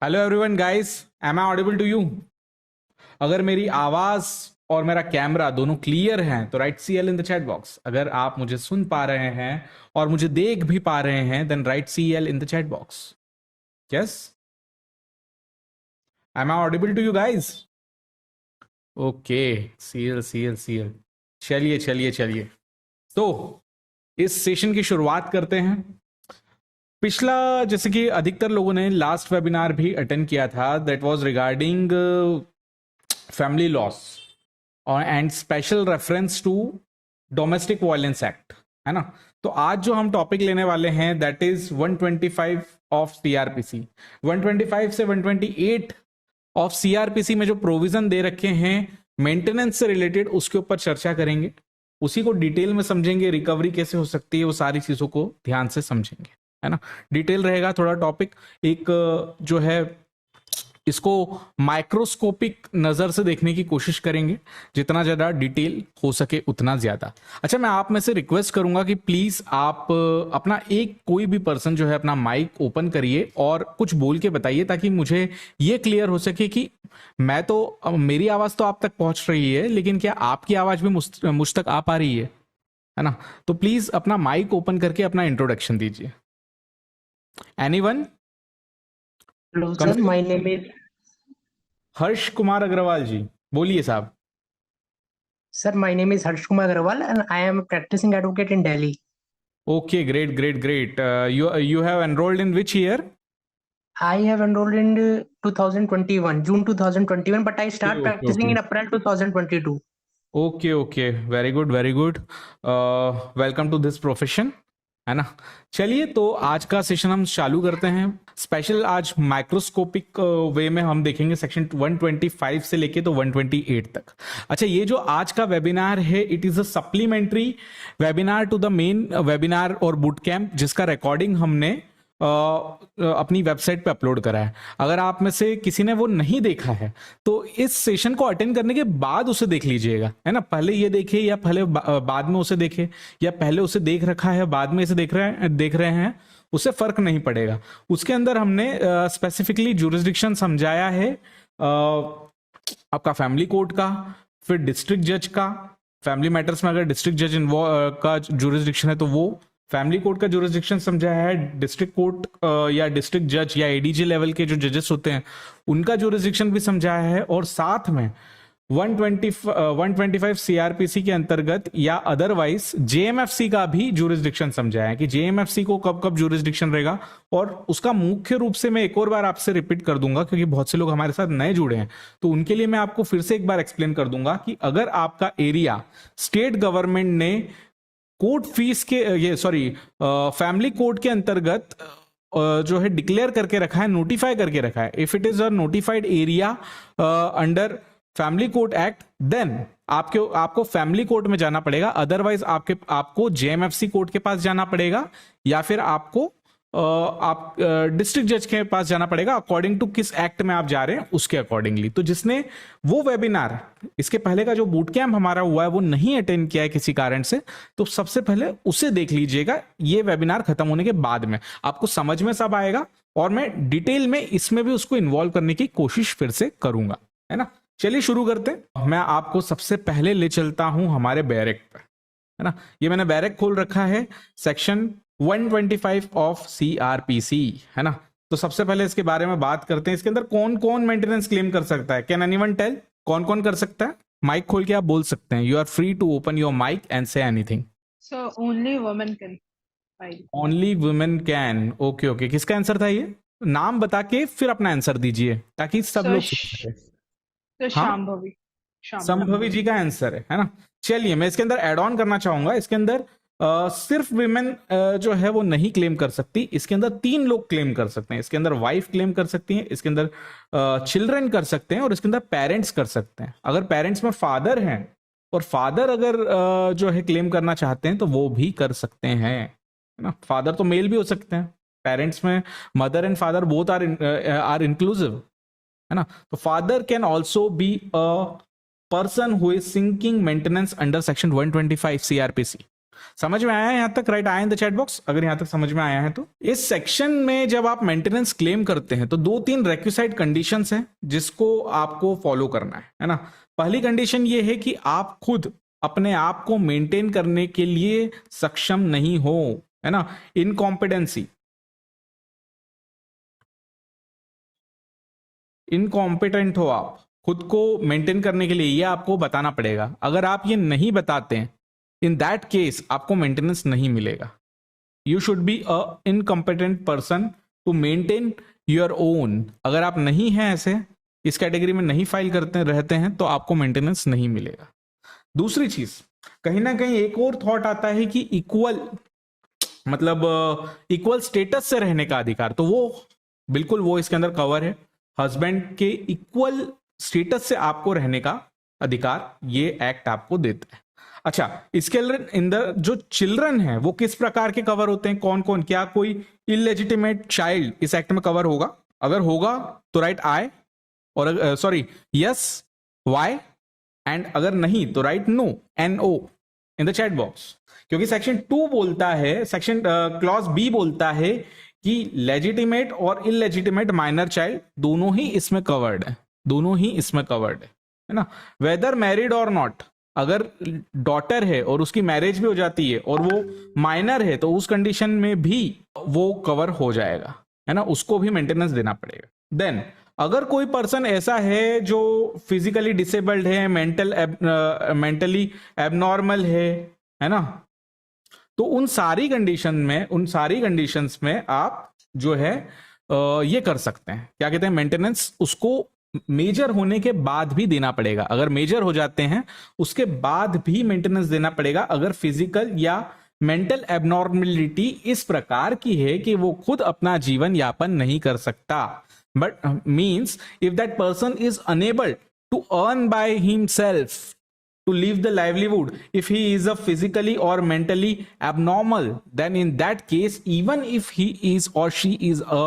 Hello everyone guys, am I audible to you? अगर मेरी आवाज और मेरा कैमरा दोनों क्लियर हैं तो write C L in the chat box. अगर आप मुझे सुन पा रहे हैं और मुझे देख भी पा रहे हैं then write C L in the chat box. Yes, am I audible to you guys? Okay, C L C L C L. चलिए चलिए चलिए, तो इस सेशन की शुरुआत करते हैं। पिछला, जैसे कि अधिकतर लोगों ने लास्ट वेबिनार भी अटेंड किया था, that was regarding family loss और and special reference to domestic violence act, है ना। तो आज जो हम टॉपिक लेने वाले हैं दैट इज 125 ऑफ सीआरपीसी। 125 से 128 ऑफ सीआरपीसी में जो प्रोविजन दे रखे हैं मेंटेनेंस से रिलेटेड, उसके ऊपर चर्चा करेंगे, उसी को डिटेल में समझेंगे। रिकवरी कैसे हो सकती है वो सारी चीजों को ध्यान से समझेंगे, है ना। डिटेल रहेगा थोड़ा टॉपिक। एक जो है इसको माइक्रोस्कोपिक नजर से देखने की कोशिश करेंगे, जितना ज्यादा डिटेल हो सके उतना ज्यादा। अच्छा, मैं आप में से रिक्वेस्ट करूंगा कि प्लीज आप अपना एक कोई भी पर्सन जो है अपना माइक ओपन करिए और कुछ बोल के बताइए, ताकि मुझे ये क्लियर हो सके कि मैं तो मेरी आवाज तो आप तक पहुंच रही है, लेकिन क्या आपकी आवाज भी मुझ तक आ पा रही है ना। तो प्लीज अपना माइक ओपन करके अपना इंट्रोडक्शन दीजिए। एनीवन? Hello, कम sir. से My name is Harsh Kumar Agarwal जी, बोलिए साहब। Harsh Kumar Agrawal, and I am a practicing advocate in Delhi. Okay, great, great, great. You have enrolled in which year? I have enrolled in 2021, June 2021, but I Okay, start okay, practicing okay. in April 2022. Okay okay, very good very good. Welcome to this profession, है ना। चलिए, तो आज का session हम चालू करते हैं। स्पेशल आज माइक्रोस्कोपिक वे में हम देखेंगे सेक्शन 125 से लेके तो 128 तक। अच्छा, ये जो आज का वेबिनार है it is a supplementary webinar to the main webinar और बूट कैंप, जिसका रिकॉर्डिंग हमने अपनी वेबसाइट पे अपलोड करा है। अगर आप में से किसी ने वो नहीं देखा है तो इस सेशन को अटेंड करने के बाद उसे देख लीजिएगा, है ना। पहले ये देखिए या पहले बाद में उसे देखे, या पहले उसे देख रखा है बाद में इसे देख रहे हैं, उससे फर्क नहीं पड़ेगा। उसके अंदर हमने स्पेसिफिकली जुरिस्डिक्शन समझाया है, आपका फैमिली कोर्ट का, फिर डिस्ट्रिक्ट जज का। फैमिली मैटर्स में अगर डिस्ट्रिक्ट जज का जुरिस्डिक्शन है तो वो, फैमिली कोर्ट का जुरिस्डिक्शन समझाया है, डिस्ट्रिक्ट कोर्ट या डिस्ट्रिक्ट जज या एडीजी लेवल के जो जजेस होते हैं उनका जुरिस्डिक्शन भी समझाया है, और साथ में 125 सीआरपीसी के अंतर्गत या अदरवाइज जेएमएफसी का भी जुरिस्डिक्शन समझाया है कि जेएमएफसी को कब कब जुरिस्डिक्शन रहेगा। और उसका मुख्य रूप से मैं एक और बार आपसे रिपीट कर दूंगा, क्योंकि बहुत से लोग हमारे साथ नए जुड़े हैं, तो उनके लिए मैं आपको फिर से एक बार एक्सप्लेन कर दूंगा कि अगर आपका एरिया स्टेट गवर्नमेंट ने कोर्ट फीस के ये सॉरी फैमिली कोर्ट के अंतर्गत जो है डिक्लेयर करके रखा है, नोटिफाई करके रखा है, if it is a notified area under family court act, then आपको फैमिली कोर्ट में जाना पड़ेगा। अदरवाइज आपको जेएमएफसी कोर्ट के पास जाना पड़ेगा, या फिर आपको आप डिस्ट्रिक्ट जज के पास जाना पड़ेगा, अकॉर्डिंग टू किस एक्ट में आप जा रहे हैं उसके अकॉर्डिंगली। तो जिसने वो वेबिनार, इसके पहले का जो बूट कैंप हमारा हुआ है वो नहीं अटेंड किया है किसी कारण से, तो सबसे पहले उसे देख लीजिएगा। ये वेबिनार खत्म होने के बाद में आपको समझ में सब आएगा, और मैं डिटेल में इसमें भी उसको इन्वॉल्व करने की कोशिश फिर से करूंगा, है ना। चलिए शुरू करते हैं। मैं आपको सबसे पहले ले चलता हूं हमारे बैरक पर, है ना। ये मैंने बैरक खोल रखा है, सेक्शन 125 ऑफ सीआरपीसी, है ना। तो सबसे पहले इसके बारे में बात करते हैं। इसके अंदर कौन कौन मेंटेनेंस क्लेम कर सकता है? कैन एनीवन टेल कौन कौन कर सकता है? माइक खोल के आप बोल सकते हैं। You are free to open your mic and say anything. So only women can file. Only women can. Okay okay, किसका आंसर था ये? नाम बता के फिर अपना आंसर दीजिए ताकि सब So लोग सुन सकें। so हाँ, Shambhavi. संभवी जी का आंसर है ना। चलिए, मैं इसके अंदर एड ऑन करना चाहूंगा। इसके अंदर सिर्फ विमेन जो है वो नहीं क्लेम कर सकती, इसके अंदर 3 लोग क्लेम कर सकते हैं। इसके अंदर वाइफ क्लेम कर सकती है, इसके अंदर चिल्ड्रन कर सकते हैं, और इसके अंदर पेरेंट्स कर सकते हैं। अगर पेरेंट्स में फादर हैं और फादर अगर जो है क्लेम करना चाहते हैं तो वो भी कर सकते हैं, है ना। फादर तो मेल भी हो सकते हैं, पेरेंट्स में mother and father both are inclusive, है ना। तो father can also be a person who is seeking maintenance under section 125 CRPC. समझ में आया है यहां तक? राइट, आया इन द चैट बॉक्स अगर यहां तक समझ में आया है तो। इस सेक्शन में जब आप मेंटेनेंस क्लेम करते हैं तो 2-3 रेक्विसाइट कंडीशंस हैं जिसको आपको फॉलो करना है ना। पहली कंडीशन ये है कि आप खुद अपने आप को मेंटेन करने के लिए सक्षम नहीं हो, है ना, इनकॉम्पिटेंसी, इनकॉम्पिटेंट हो आप खुद को मेंटेन करने के लिए, ये आपको बताना पड़ेगा। अगर आप ये नहीं बताते हैं, इन दैट केस आपको मेंटेनेंस नहीं मिलेगा। You should be a incompetent person to maintain your own. अगर आप नहीं हैं ऐसे, इस कैटेगरी में नहीं फाइल करते रहते हैं, तो आपको मेंटेनेंस नहीं मिलेगा। दूसरी चीज, कहीं ना कहीं एक और थॉट आता है कि इक्वल, मतलब इक्वल स्टेटस से रहने का अधिकार, तो वो बिल्कुल वो इसके अंदर कवर है। हस्बैंड के इक्वल स्टेटस से आपको रहने का अधिकार ये एक्ट आपको देता है। अच्छा, इसके अंदर जो चिल्ड्रन है वो किस प्रकार के कवर होते हैं, कौन कौन, क्या कोई इलेजिटिमेट चाइल्ड इस एक्ट में कवर होगा? अगर होगा तो राइट आई, और सॉरी यस वाई, एंड अगर नहीं तो write no, NO in the chat box. क्योंकि सेक्शन 2 बोलता है, सेक्शन क्लॉज बी बोलता है कि लेजिटिमेट और इलेजिटिमेट माइनर चाइल्ड दोनों ही इसमें कवर्ड है, दोनों ही इसमें कवर्ड है ना। वेदर मैरिड और नॉट, अगर डॉटर है और उसकी मैरिज भी हो जाती है और वो माइनर है तो उस कंडीशन में भी वो कवर हो जाएगा, है ना, उसको भी मेंटेनेंस देना पड़ेगा। देन अगर कोई पर्सन ऐसा है जो फिजिकली डिसेबल्ड है, मेंटली एबनॉर्मल है ना, तो उन सारी कंडीशंस में आप जो है ये कर सकते हैं, क्या कहते हैं, मेंटेनेंस उसको मेजर होने के बाद भी देना पड़ेगा। अगर मेजर हो जाते हैं उसके बाद भी मेंटेनेंस देना पड़ेगा, अगर फिजिकल या मेंटल एबनॉर्मेलिटी इस प्रकार की है कि वो खुद अपना जीवन यापन नहीं कर सकता। But means if that person is unable to earn by himself to live the livelihood, if he is a physically or mentally abnormal, then in that case, even if he is or she is a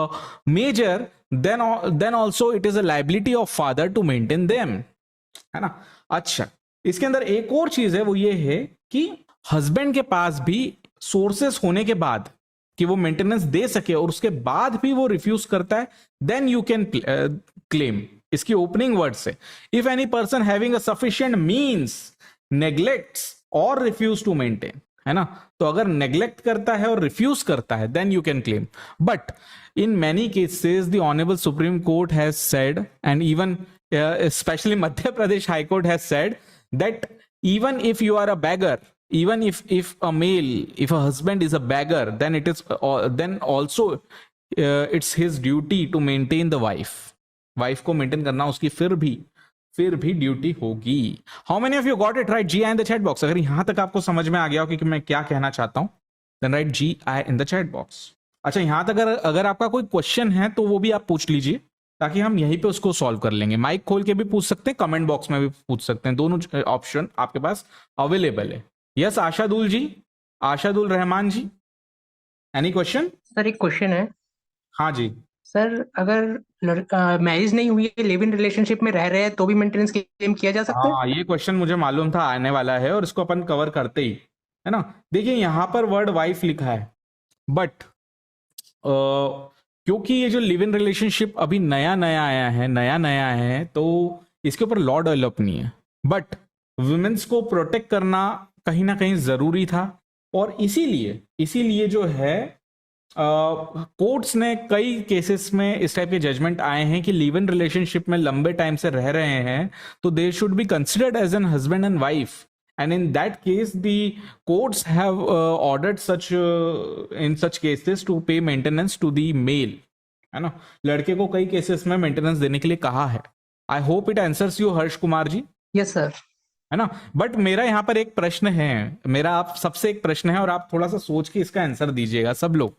major, then also it is a liability of father to maintain them, है ना। अच्छा, इसके अंदर एक और चीज है, वो ये है कि हस्बैंड के पास भी सोर्सेस होने के बाद कि वो मेंटेनेंस दे सके और उसके बाद भी वो रिफ्यूज करता है, देन यू कैन क्लेम। इसकी ओपनिंग वर्ड से, if any person having a sufficient means neglects और रिफ्यूज टू मेंटेन, है ना, तो अगर नेग्लेक्ट करता है और रिफ्यूज करता है then you can claim. But in many cases the honourable supreme court has said, and even specially Madhya Pradesh high court has said that even if you are a beggar, even if a male, if a husband is a beggar, then it is then also it's his duty to maintain the wife को maintain करना उसकी फिर भी duty होगी। How many of you got it right? G I in the chat box. अगर यहां तक आपको समझ में आ गया हो कि मैं क्या कहना चाहता हूं, then write G I in the chat box. अच्छा, यहां तक अगर आपका कोई क्वेश्चन है तो वो भी आप पूछ लीजिए, ताकि हम यहीं पे उसको सॉल्व कर लेंगे। माइक खोल के भी पूछ सकते हैं, कमेंट बॉक्स में भी पूछ सकते हैं, दोनों ऑप्शन आपके पास अवेलेबल है। यस आशादुल जी, आशादुल रहमान जी, एनी क्वेश्चन? सर एक क्वेश्चन है। हाँ जी। सर अगर मैरिज नहीं हुई है, लिव इन रिलेशनशिप में रह रहे हैं, तो भी मेंटेनेंस क्लेम किया जा सकता है? हाँ, ये क्वेश्चन मुझे मालूम था आने वाला है और इसको अपन कवर करते ही, है ना। देखिए यहां पर वर्ड वाइफ लिखा है, बट क्योंकि ये जो लिव इन रिलेशनशिप अभी नया नया है, तो इसके ऊपर लॉ डेवलप नहीं है। बट वुमेन्स को प्रोटेक्ट करना कहीं ना कहीं जरूरी था, और इसीलिए जो है कोर्ट्स ने कई केसेस में इस टाइप के जजमेंट आए हैं कि लिव इन रिलेशनशिप में लंबे टाइम से रह रहे हैं तो they should be considered as an husband and wife, and in that case the courts have ordered such in such cases to pay maintenance to the male, है ना। लड़के को कई केसेस में मेंटेनेंस देने के लिए कहा है। I hope it answers you Harsh Kumar ji. Yes sir. है ना। बट मेरा यहाँ पर एक प्रश्न है, मेरा आप सबसे एक प्रश्न है, और आप थोड़ा सा सोच के इसका आंसर दीजिएगा सब लोग,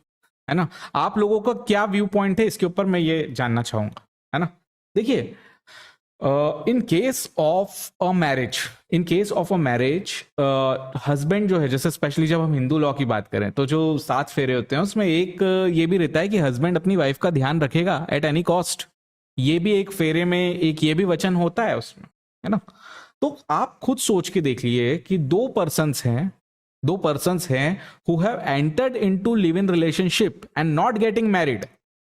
है ना। आप लोगों का क्या व्यू पॉइंट है इसके ऊपर मैं ये जानना चाहूंगा, है ना। देखिए in case of a marriage husband जो है, जैसे स्पेशली जब हम हिंदू लॉ की बात करें तो जो 7 फेरे होते हैं उसमें एक ये भी रहता है कि हस्बैंड अपनी वाइफ का ध्यान रखेगा एट एनी कॉस्ट। ये भी एक फेरे में एक ये भी वचन होता है उसमें, है ना। तो आप खुद सोच के देख लिए कि 2 पर्सन्स हैं दो पर्सन्स हैं who have entered into live in relationship and not getting married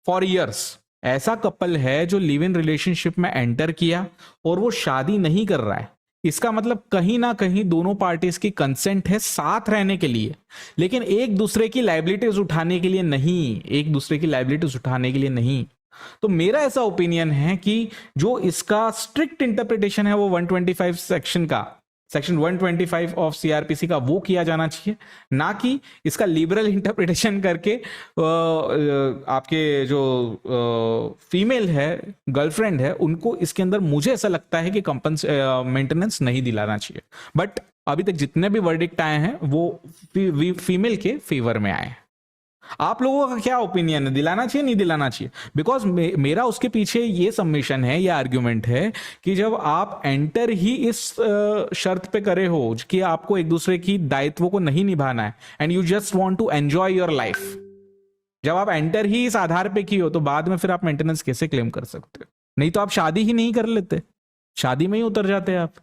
for years. ऐसा कपल है जो लिव इन रिलेशनशिप में एंटर किया और वो शादी नहीं कर रहा है। इसका मतलब कहीं ना कहीं दोनों पार्टीज की कंसेंट है साथ रहने के लिए, लेकिन एक दूसरे की लाइबिलिटीज उठाने के लिए नहीं, एक दूसरे की लाइबिलिटीज उठाने के लिए नहीं। तो मेरा ऐसा ओपिनियन है कि जो इसका स्ट्रिक्ट इंटरप्रिटेशन है वो 125 सेक्शन 125 ऑफ सीआरपीसी का वो किया जाना चाहिए, ना कि इसका लिबरल इंटरप्रिटेशन करके आपके जो फीमेल है, गर्लफ्रेंड है, उनको इसके अंदर मुझे ऐसा लगता है कि मेंटेनेंस नहीं दिलाना चाहिए। बट अभी तक जितने भी वर्डिक्ट आए हैं वो फीमेल के फेवर में आए हैं। आप लोगों का क्या ओपिनियन है, दिलाना चाहिए नहीं दिलाना चाहिए? बिकॉज मेरा उसके पीछे ये सबमिशन है, ये आर्ग्यूमेंट है कि जब आप एंटर ही इस शर्त पे करे हो कि आपको एक दूसरे की दायित्वों को नहीं निभाना है and you just want to enjoy your life, जब आप एंटर ही इस आधार पे की हो तो बाद में फिर आप मेंटेनेंस कैसे क्लेम कर सकते हो? नहीं तो आप शादी ही नहीं कर लेते, शादी में ही उतर जाते आप।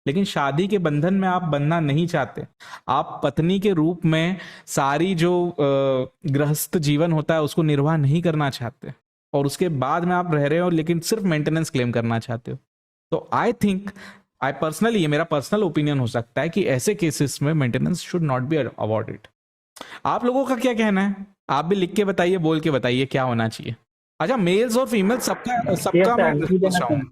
लेकिन शादी के बंधन में आप बनना नहीं चाहते, आप पत्नी के रूप में सारी जो गृहस्थ जीवन होता है उसको निर्वाह नहीं करना चाहते, और उसके बाद में आप रह रहे हो लेकिन सिर्फ मेंटेनेंस क्लेम करना चाहते हो। तो आई थिंक, आई पर्सनली, ये मेरा पर्सनल ओपिनियन हो सकता है कि ऐसे केसेस में maintenance should not be awarded. आप लोगों का क्या कहना है? आप भी लिख के बताइए, बोल के बताइए क्या होना चाहिए। अच्छा, मेल्स और फीमेल्स सबका मैं रिस्पॉन्स चाहूंगा।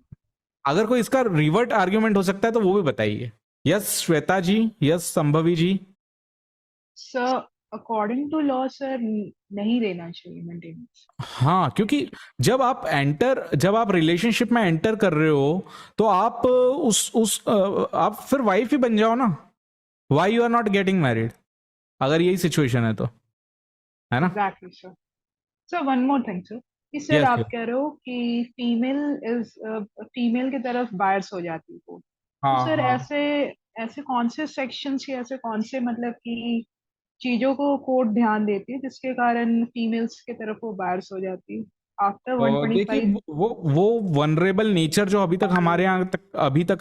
अगर कोई इसका रिवर्ट आर्ग्यूमेंट हो सकता है तो वो भी बताइए। Yes Shweta ji, yes Sambhavi ji. Sir according to law sir नहीं देना चाहिए मेंटेनेंस। हाँ, क्योंकि जब आप रिलेशनशिप में एंटर कर रहे हो तो आप आप फिर वाइफ ही बन जाओ ना। Why you are not getting married, अगर यही सिचुएशन है तो, है ना? Exactly sir. Sir one more thing sir, कि सर यस, आप कह रहे हो कि फीमेल की तरफ बायर्स हो जाती है कोर्ट, तो हाँ सर हाँ। ऐसे ऐसे कौन से सेक्शंस या ऐसे कौन से मतलब कि चीजों को कोर्ट ध्यान देती है जिसके कारण फीमेल्स की तरफ वो बायर्स हो जाती है आफ्टर देखिए 125? वो वनरेबल नेचर जो अभी तक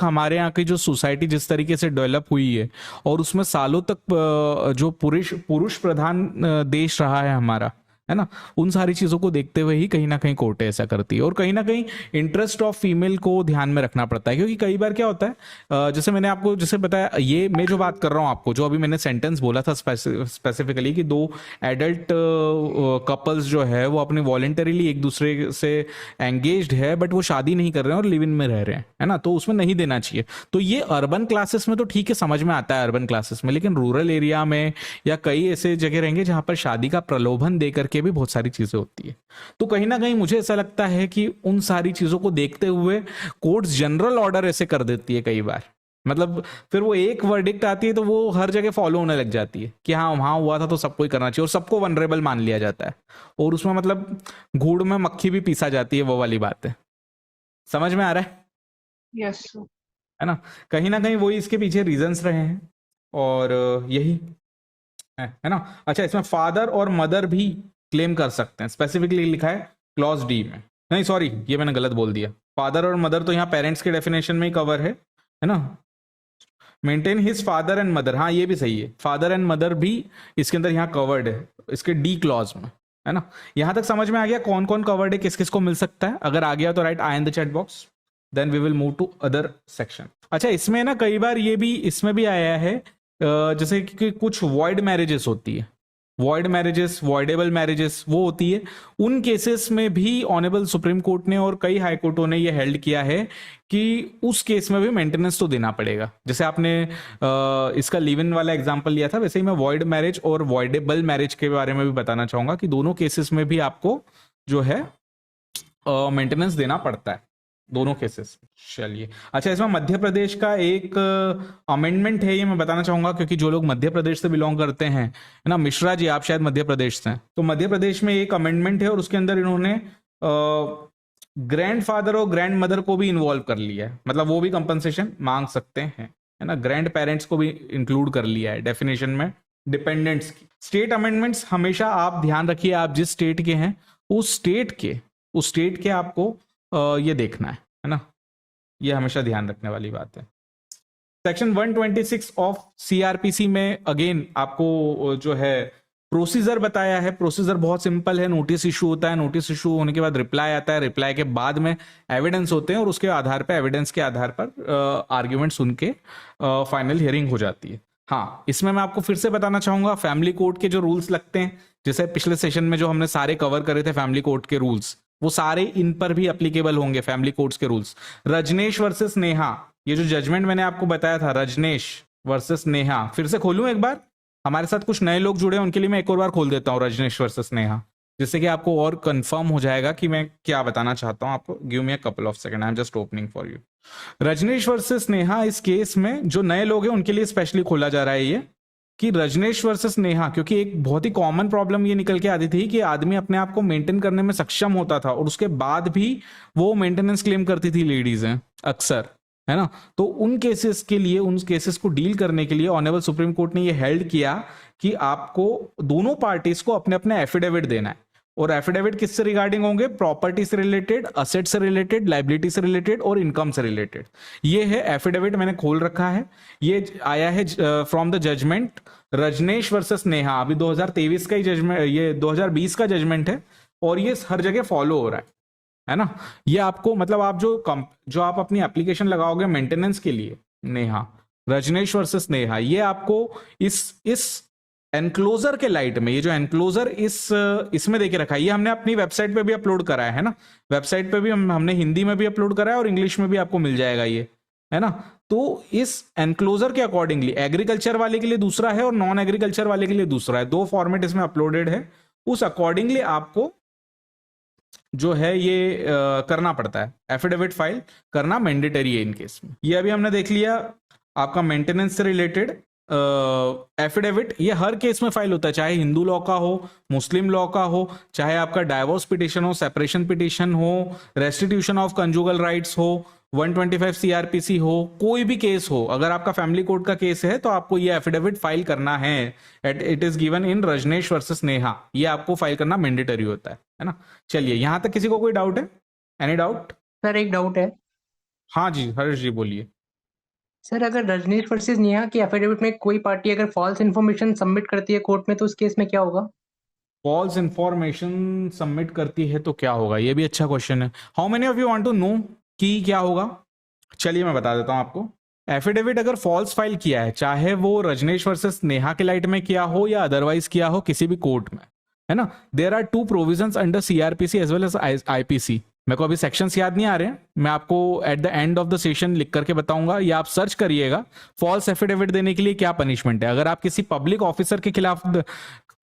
हमारे यहाँ की जो सोसाइटी जिस तरीके से डेवलप हुई है, और उसमें सालों तक जो पुरुष प्रधान देश रहा है हमारा, है ना, उन सारी चीजों को देखते हुए ही कहीं ना कहीं कोर्ट ऐसा करती है। और कहीं ना कहीं इंटरेस्ट ऑफ फीमेल को ध्यान में रखना पड़ता है, क्योंकि कई बार क्या होता है, जैसे मैंने आपको जैसे बताया, ये मैं जो बात कर रहा हूँ आपको, जो अभी मैंने सेंटेंस बोला था स्पेसिफिकली कि दो एडल्ट कपल्स जो है वो अपने वॉलेंटरीली एक दूसरे से एंगेज्ड है बट वो शादी नहीं कर रहे हैं और लिव इन में रह रहे हैं, है ना, तो उसमें नहीं देना चाहिए। तो ये अर्बन क्लासेस में तो ठीक है, समझ में आता है अर्बन क्लासेस में, लेकिन रूरल एरिया में या कई ऐसे जगह रहेंगे जहां पर शादी का प्रलोभन दे करके भी बहुत सारी चीजें होती है। तो कहीं ना कहीं मुझे ऐसा लगता है कि उन सारी चीजों को देखते हुए कोर्ट्स जनरल ऑर्डर ऐसे कर देती है कई बार, मतलब फिर वो एक वर्डिक्ट आती है तो वो हर जगह फॉलो होने लग जाती है कि हाँ वहां हुआ था तो सबको ही करना चाहिए, और सबको वनरेबल मान लिया जाता है, और उसमें मतलब घूड़ में मक्खी भी पीसा जाती है, वो वाली बात है। समझ में आ रहा है? Yes sir. है ना? कहीं ना कहीं वही इसके पीछे रीजंस रहे हैं, और यही है ना। अच्छा, इसमें फादर और मदर भी क्लेम कर सकते हैं, स्पेसिफिकली लिखा है क्लॉज डी में। नहीं सॉरी, ये मैंने गलत बोल दिया, फादर और मदर तो यहाँ पेरेंट्स के डेफिनेशन में ही कवर है ना। Maintain his father and mother, हाँ ये भी सही है, फादर एंड मदर भी इसके अंदर यहाँ कवर्ड है, इसके डी क्लॉज में, है ना। यहां तक समझ में आ गया कौन कौन कवर्ड है, किस किस को मिल सकता है? अगर आ गया तो write I in the chat box, then we will move to other section. अच्छा, इसमें ना कई बार ये भी इसमें भी आया है, जैसे कि कुछ वॉइड मैरिजेस होती है, वॉइड मैरिजेस, वॉइडेबल मैरिजेस वो होती है, उन केसेस में भी ऑनरेबल सुप्रीम कोर्ट ने और कई हाई कोर्टों ने ये हेल्ड किया है कि उस केस में भी मेंटेनेंस तो देना पड़ेगा। जैसे आपने इसका लिव इन वाला एग्जांपल लिया था, वैसे ही मैं वॉइड मैरिज और वॉइडेबल मैरिज के बारे में भी बताना चाहूंगा कि दोनों केसेस में भी आपको जो है मेंटेनेंस देना पड़ता है, दोनों केसेस। चलिए, अच्छा, इसमें मध्य प्रदेश का एक अमेंडमेंट है, ये मैं बताना चाहूंगा क्योंकि जो लोग मध्य प्रदेश से बिलोंग करते हैं, है ना, मिश्रा जी आप शायद मध्य प्रदेश से हैं, तो मध्य प्रदेश में एक अमेंडमेंट है और उसके अंदर इन्होंने ग्रैंड फादर और ग्रैंड मदर को भी इन्वॉल्व कर लिया है, मतलब वो भी कंपनसेशन मांग सकते हैं, है ना। ग्रैंड पेरेंट्स को भी इंक्लूड कर लिया है डेफिनेशन में, डिपेंडेंट्स की। स्टेट अमेंडमेंट्स हमेशा आप ध्यान रखिए, आप जिस स्टेट के हैं उस स्टेट के आपको ये देखना है ना, ये हमेशा ध्यान रखने वाली बात है। सेक्शन 126 ऑफ सीआरपीसी में अगेन आपको जो है प्रोसीजर बताया है। प्रोसीजर बहुत सिंपल है। नोटिस इशू होता है, नोटिस इशू होने के बाद रिप्लाई आता है, रिप्लाई के बाद में एविडेंस होते हैं और उसके आधार पर, एविडेंस के आधार पर आर्ग्यूमेंट सुन के फाइनल हियरिंग हो जाती है। हाँ, इसमें मैं आपको फिर से बताना चाहूंगा फैमिली कोर्ट के जो रूल्स लगते हैं, जैसे पिछले सेशन में जो हमने सारे कवर करे थे फैमिली कोर्ट के रूल्स, वो सारे इन पर भी एप्लीकेबल होंगे फैमिली कोर्ट्स के रूल्स। रजनेश वर्सेस नेहा, ये जो जजमेंट मैंने आपको बताया था रजनेश वर्सेस नेहा, फिर से खोलूं एक बार? हमारे साथ कुछ नए लोग जुड़े हैं, उनके लिए मैं एक और बार खोल देता हूं रजनेश वर्सेस नेहा, जिससे कि आपको और कंफर्म हो जाएगा कि मैं क्या बताना चाहता हूं आपको। Give me a couple of second, I am just opening for you. Rajnesh versus Neha, इस केस में जो नए लोग हैं उनके लिए स्पेशली खोला जा रहा है ये, कि रजनेश वर्सेस नेहा, क्योंकि एक बहुत ही कॉमन प्रॉब्लम ये निकल के आती थी कि आदमी अपने आप को मेंटेन करने में सक्षम होता था और उसके बाद भी वो मेंटेनेंस क्लेम करती थी लेडीज हैं अक्सर, है ना। तो उन केसेस के लिए, उन केसेस को डील करने के लिए ऑनरेबल सुप्रीम कोर्ट ने ये हेल्ड किया कि आपको दोनों पार्टीज को अपने अपने एफिडेविट देना है। और एफिडेविट किससे रिगार्डिंग होंगे? प्रॉपर्टी से रिलेटेड, असेट से रिलेटेड, लाइबिलिटी से रिलेटेड और इनकम से रिलेटेड। ये है एफिडेविट, मैंने खोल रखा है। ये आया है from the judgement Rajnesh versus Neha. अभी 2023 का ही जजमेंट, ये 2020 का जजमेंट है और ये हर जगह फॉलो हो रहा है ना। ये आपको मतलब आप जो आप अपनी एप्लीकेशन लगाओगे मेंटेनेंस के लिए, नेहा, रजनेश वर्सेस नेहा, ये आपको इस एनक्लोजर के लाइट में, ये जो एनक्लोजर इसमें देके रखा है, ये हमने अपनी वेबसाइट पे भी अपलोड करा है ना। वेबसाइट पे भी हमने हिंदी में भी अपलोड करा है और इंग्लिश में भी आपको मिल जाएगा ये, है ना। तो इस एनक्लोजर के अकॉर्डिंगली एग्रीकल्चर वाले के लिए दूसरा है और नॉन एग्रीकल्चर वाले के लिए दूसरा है, दो फॉर्मेट इसमें अपलोडेड है। उस अकॉर्डिंगली आपको जो है ये करना पड़ता है, एफिडेविट फाइल करना मैंडेटरी है इन केस में। ये अभी हमने देख लिया आपका मेंटेनेंस से रिलेटेड एफिडेविट। ये हर केस में फाइल होता है, चाहे हिंदू लॉ का हो, मुस्लिम लॉ का हो, चाहे आपका डाइवोर्स पिटिशन हो, सेपरेशन पिटिशन हो, रेस्टिट्यूशन ऑफ कंजुगल राइट्स हो, 125 सीआरपीसी हो, कोई भी केस हो, अगर आपका फैमिली कोर्ट का केस है तो आपको ये एफिडेविट फाइल करना है। It is given in Rajnesh versus Neha, ये आपको फाइल करना मैंडेटरी होता है ना। चलिए, यहां तक किसी को कोई डाउट है? Any doubt? सर एक डाउट है। हाँ जी, हर्ष जी बोलिए। सर अगर रजनीश वर्सेस नेहा की एफिडेविट में कोई पार्टी अगर फॉल्स इन्फॉर्मेशन सबमिट करती है कोर्ट में, तो उस केस में क्या होगा? फॉल्स इंफॉर्मेशन सबमिट करती है तो क्या होगा, ये भी अच्छा क्वेश्चन है। How many of you want to know कि क्या होगा? चलिए मैं बता देता हूं आपको। एफिडेविट अगर फॉल्स फाइल किया है, चाहे वो रजनेश वर्सेस नेहा के लाइट में किया हो या अदरवाइज किया हो किसी भी कोर्ट में, है ना, there are two provisions under CrPC as well as IPC. मेरे को अभी सेक्शंस याद नहीं आ रहे हैं, मैं आपको at the end of the session लिख करके बताऊंगा, या आप सर्च करिएगा फॉल्स एफिडेविट देने के लिए क्या पनिशमेंट है। अगर आप किसी पब्लिक ऑफिसर के खिलाफ,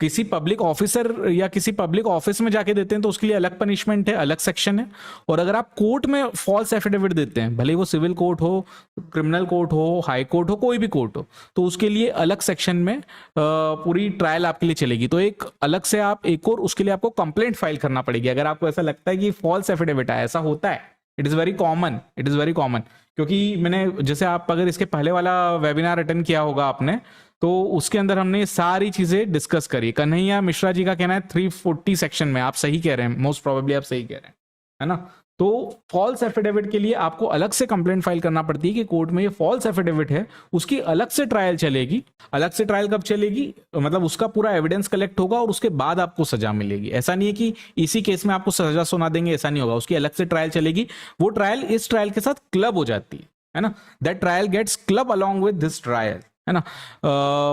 किसी पब्लिक ऑफिसर या किसी पब्लिक ऑफिस में जाके देते हैं तो उसके लिए अलग पनिशमेंट है, अलग सेक्शन है। और अगर आप कोर्ट में फॉल्स एफिडेविट देते हैं, भले वो सिविल कोर्ट हो, क्रिमिनल कोर्ट हो, हाई कोर्ट हो, कोई भी कोर्ट हो, तो उसके लिए अलग सेक्शन में पूरी ट्रायल आपके लिए चलेगी। तो एक अलग से आप एक और उसके लिए आपको कंप्लेंट फाइल करना पड़ेगी अगर आपको ऐसा लगता है कि फॉल्स एफिडेविट है। ऐसा होता है, it is very common, it is very common. क्योंकि मैंने, जैसे आप अगर इसके पहले वाला वेबिनार अटेंड किया होगा आपने, तो उसके अंदर हमने सारी चीजें डिस्कस करी। कन्हैया मिश्रा जी का कहना है 340 सेक्शन में, आप सही कह रहे हैं, मोस्ट प्रोबेबली आप सही कह रहे हैं, है ना। तो फॉल्स एफिडेविट के लिए आपको अलग से कंप्लेंट फाइल करना पड़ती है कि कोर्ट में ये फॉल्स एफिडेविट है, उसकी अलग से ट्रायल चलेगी। अलग से ट्रायल कब चलेगी? मतलब उसका पूरा एविडेंस कलेक्ट होगा और उसके बाद आपको सजा मिलेगी। ऐसा नहीं है कि इसी केस में आपको सजा सुना देंगे, ऐसा नहीं होगा, उसकी अलग से ट्रायल चलेगी। वो ट्रायल इस ट्रायल के साथ क्लब हो जाती है ना। That trial gets club along with this trial, है ना।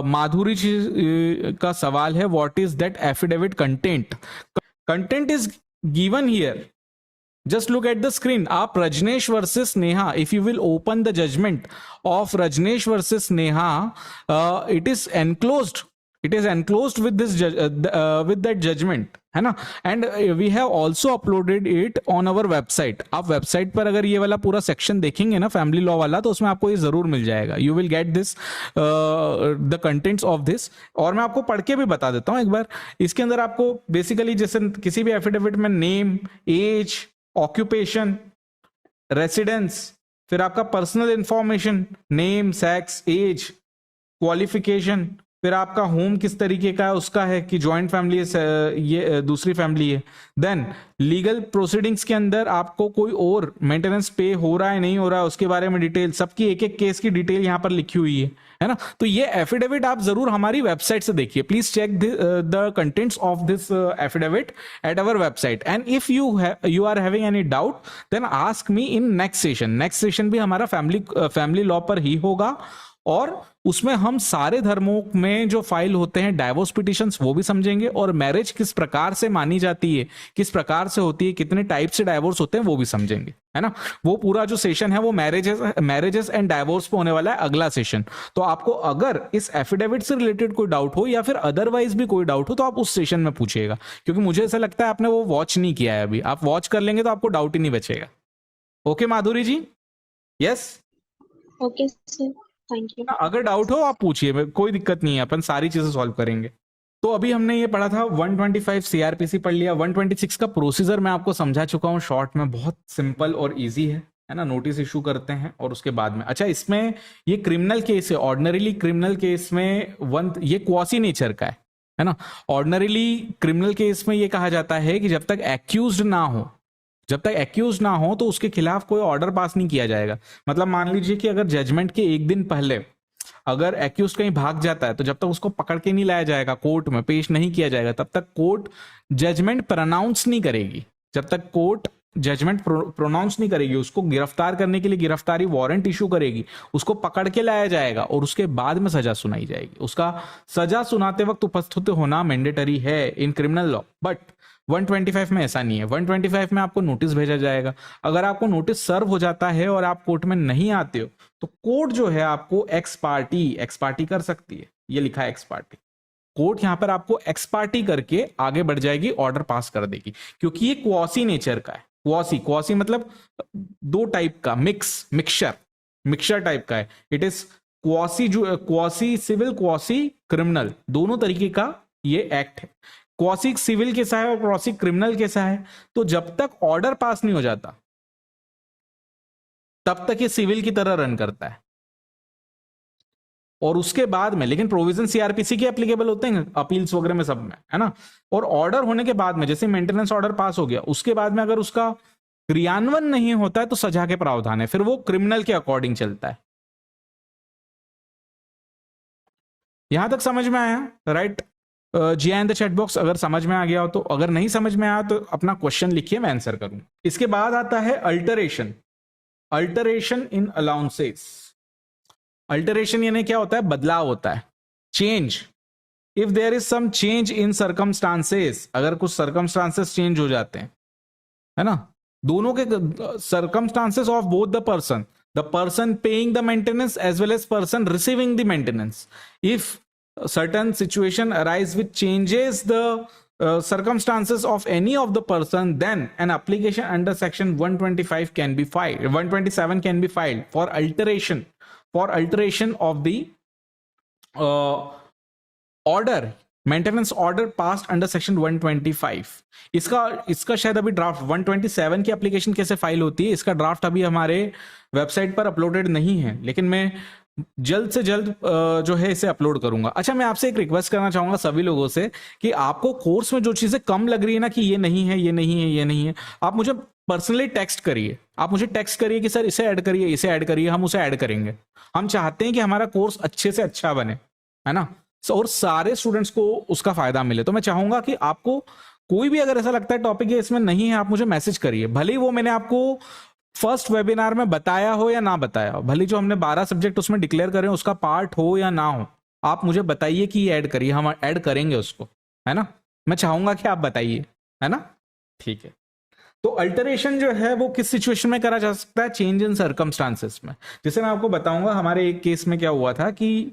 माधुरी जी का सवाल है, what is that affidavit content? Content is given here, just look at the screen. आप Rajnesh versus Neha, if you will open the judgment of Rajneesh versus Neha, it is enclosed, with this with that judgment, है ना। And we have also uploaded it on our website. आप website पर अगर ये वाला पूरा section देखेंगे ना, फैमिली लॉ वाला, तो उसमें आपको ये जरूर मिल जाएगा। You will get this the contents of this। और मैं आपको पढ़ के भी बता देता हूँ एक बार। इसके अंदर आपको बेसिकली, जैसे किसी भी एफिडेविट में नेम, एज, ऑक्यूपेशन, रेसिडेंस, फिर आपका personal information, name, sex, age, qualification, फिर आपका होम किस तरीके का है उसका है कि जॉइंट फैमिली है, ये दूसरी फैमिली है। देन लीगल प्रोसीडिंग्स के अंदर आपको कोई और मेंटेनेंस पे हो रहा है नहीं हो रहा है उसके बारे में डिटेल, सबकी एक एक केस की डिटेल यहाँ पर लिखी हुई है ना। तो ये एफिडेविट आप जरूर हमारी वेबसाइट से देखिए, please check the contents of this affidavit at our website, and if you are having any doubt then ask me in next session. Next session भी हमारा फैमिली लॉ पर ही होगा, और उसमें हम सारे धर्मों में जो फाइल होते हैं डाइवोर्स पिटिशंस वो भी समझेंगे, और मैरिज किस प्रकार से मानी जाती है, किस प्रकार से होती है, कितने टाइप से डाइवोर्स होते हैं वो भी समझेंगे, है ना। वो पूरा जो सेशन है वो मैरिजेस एंड डाइवोर्स पे होने वाला है अगला सेशन। तो आपको अगर इस एफिडेविट से रिलेटेड कोई डाउट हो या फिर अदरवाइज भी कोई डाउट हो तो आप उस सेशन में पूछिएगा, क्योंकि मुझे ऐसा लगता है आपने वो वॉच नहीं किया है अभी। आप वॉच कर लेंगे तो आपको डाउट ही नहीं बचेगा। Okay Madhuri ji? Yes, okay sir, thank you. अगर डाउट हो आप पूछिए, कोई दिक्कत नहीं है, अपन सारी चीजें सॉल्व करेंगे। तो अभी हमने ये पढ़ा था 125 सीआरपीसी पढ़ लिया। 126 का प्रोसीजर मैं आपको समझा चुका हूं शॉर्ट में, बहुत सिंपल और इजी है ना। नोटिस इशू करते हैं और उसके बाद में, अच्छा इसमें ये क्रिमिनल केस है, ऑर्डिनरीली क्रिमिनल केस में ये क्वासी नेचर का है ना। ऑर्डिनरीली क्रिमिनल केस में ये कहा जाता है कि जब तक एक्यूज्ड ना हो, जब तक एक्यूज ना हो तो उसके खिलाफ कोई ऑर्डर पास नहीं किया जाएगा। मतलब मान लीजिए कि अगर जजमेंट के एक दिन पहले अगर एक्यूज कहीं भाग जाता है तो जब तक उसको पकड़ के नहीं लाया जाएगा, कोर्ट में पेश नहीं किया जाएगा, तब तक कोर्ट जजमेंट प्रोनाउंस नहीं करेगी। जब तक कोर्ट जजमेंट प्रोनाउंस नहीं करेगी, उसको गिरफ्तार करने के लिए गिरफ्तारी वारंट इशू करेगी, उसको पकड़ के लाया जाएगा और उसके बाद में सजा सुनाई जाएगी। उसका सजा सुनाते वक्त उपस्थित होना मैंडेटरी है इन क्रिमिनल लॉ, बट 125 में ऐसा नहीं है। 125 में आपको नोटिस भेजा जाएगा। अगर आपको नोटिस सर्व हो जाता है और आप कोर्ट में नहीं आते हो तो कोर्ट जो है आपको एक्स पार्टी कर सकती है। ये लिखा है एक्स पार्टी। कोर्ट यहां पर आपको एक्स पार्टी करके आगे बढ़ जाएगी, ऑर्डर पास कर देगी, क्योंकि ये क्वासी नेचर का है। क्वासी मतलब दो टाइप का मिक्सचर टाइप का है। It is quasi civil, quasi criminal, दोनों तरीके का ये एक्ट है। क्वासी सिविल कैसा है और क्वासी क्रिमिनल कैसा है? तो जब तक ऑर्डर पास नहीं हो जाता तब तक ये सिविल की तरह रन करता है, और उसके बाद में लेकिन प्रोविजन सीआरपीसी के एप्लीकेबल होते हैं अपील्स वगैरह में, सब में, है ना। और ऑर्डर होने के बाद में, जैसे मेंटेनेंस ऑर्डर पास हो गया, उसके बाद में अगर उसका क्रियान्वयन नहीं होता है तो सजा के प्रावधान है, फिर वो क्रिमिनल के अकॉर्डिंग चलता है। यहां तक समझ में आया? राइट? जी इन द चैट बॉक्स अगर समझ में आ गया हो तो, अगर नहीं समझ में आया तो अपना क्वेश्चन लिखिए, मैं आंसर करूं। इसके बाद आता है अल्टरेशन इन अलाउंसेस। अल्टरेशन यानी क्या होता है? बदलाव होता है, change. If there is some change in circumstances, अगर कुछ सर्कमस्टांसेस चेंज हो जाते हैं, है ना, दोनों के circumstances of both the person paying the maintenance as well as person receiving the maintenance, if certain situation arise which changes the circumstances of any of the person, then an application under section 127 can be filed for alteration of the order, maintenance order passed under section 125। इसका शायद अभी draft 127 की application कैसे file होती है, इसका draft अभी हमारे वेबसाइट पर अपलोडेड नहीं है, लेकिन मैं जल्द से जल्द जो है इसे अपलोड करूंगा। अच्छा, मैं आपसे एक रिक्वेस्ट करना चाहूंगा सभी लोगों से कि आपको कोर्स में जो चीजें कम लग रही है ना, कि ये नहीं है, ये नहीं है, ये नहीं है, आप मुझे पर्सनली टेक्स्ट करिए। आप मुझे टेक्स्ट करिए कि सर इसे ऐड करिए, इसे ऐड करिए, हम उसे ऐड करेंगे। हम चाहते हैं कि हमारा कोर्स अच्छे से अच्छा बने, है ना, और सारे स्टूडेंट्स को उसका फायदा मिले। तो मैं चाहूंगा कि आपको कोई भी अगर ऐसा लगता है टॉपिक ये इसमें नहीं है, आप मुझे मैसेज करिए। भले ही वो मैंने आपको फर्स्ट वेबिनार में बताया हो या ना बताया हो, भले जो हमने 12 सब्जेक्ट उसमें डिक्लेयर करें उसका पार्ट हो या ना हो, आप मुझे बताइए कि ये ऐड करिए, हम ऐड करेंगे उसको, है ना। मैं चाहूंगा कि आप बताइए, है ना, ठीक है। तो अल्टरेशन जो है वो किस सिचुएशन में करा जा सकता है? चेंज इन सर्कमस्टांसेस में। जैसे मैं आपको बताऊंगा, हमारे एक केस में क्या हुआ था कि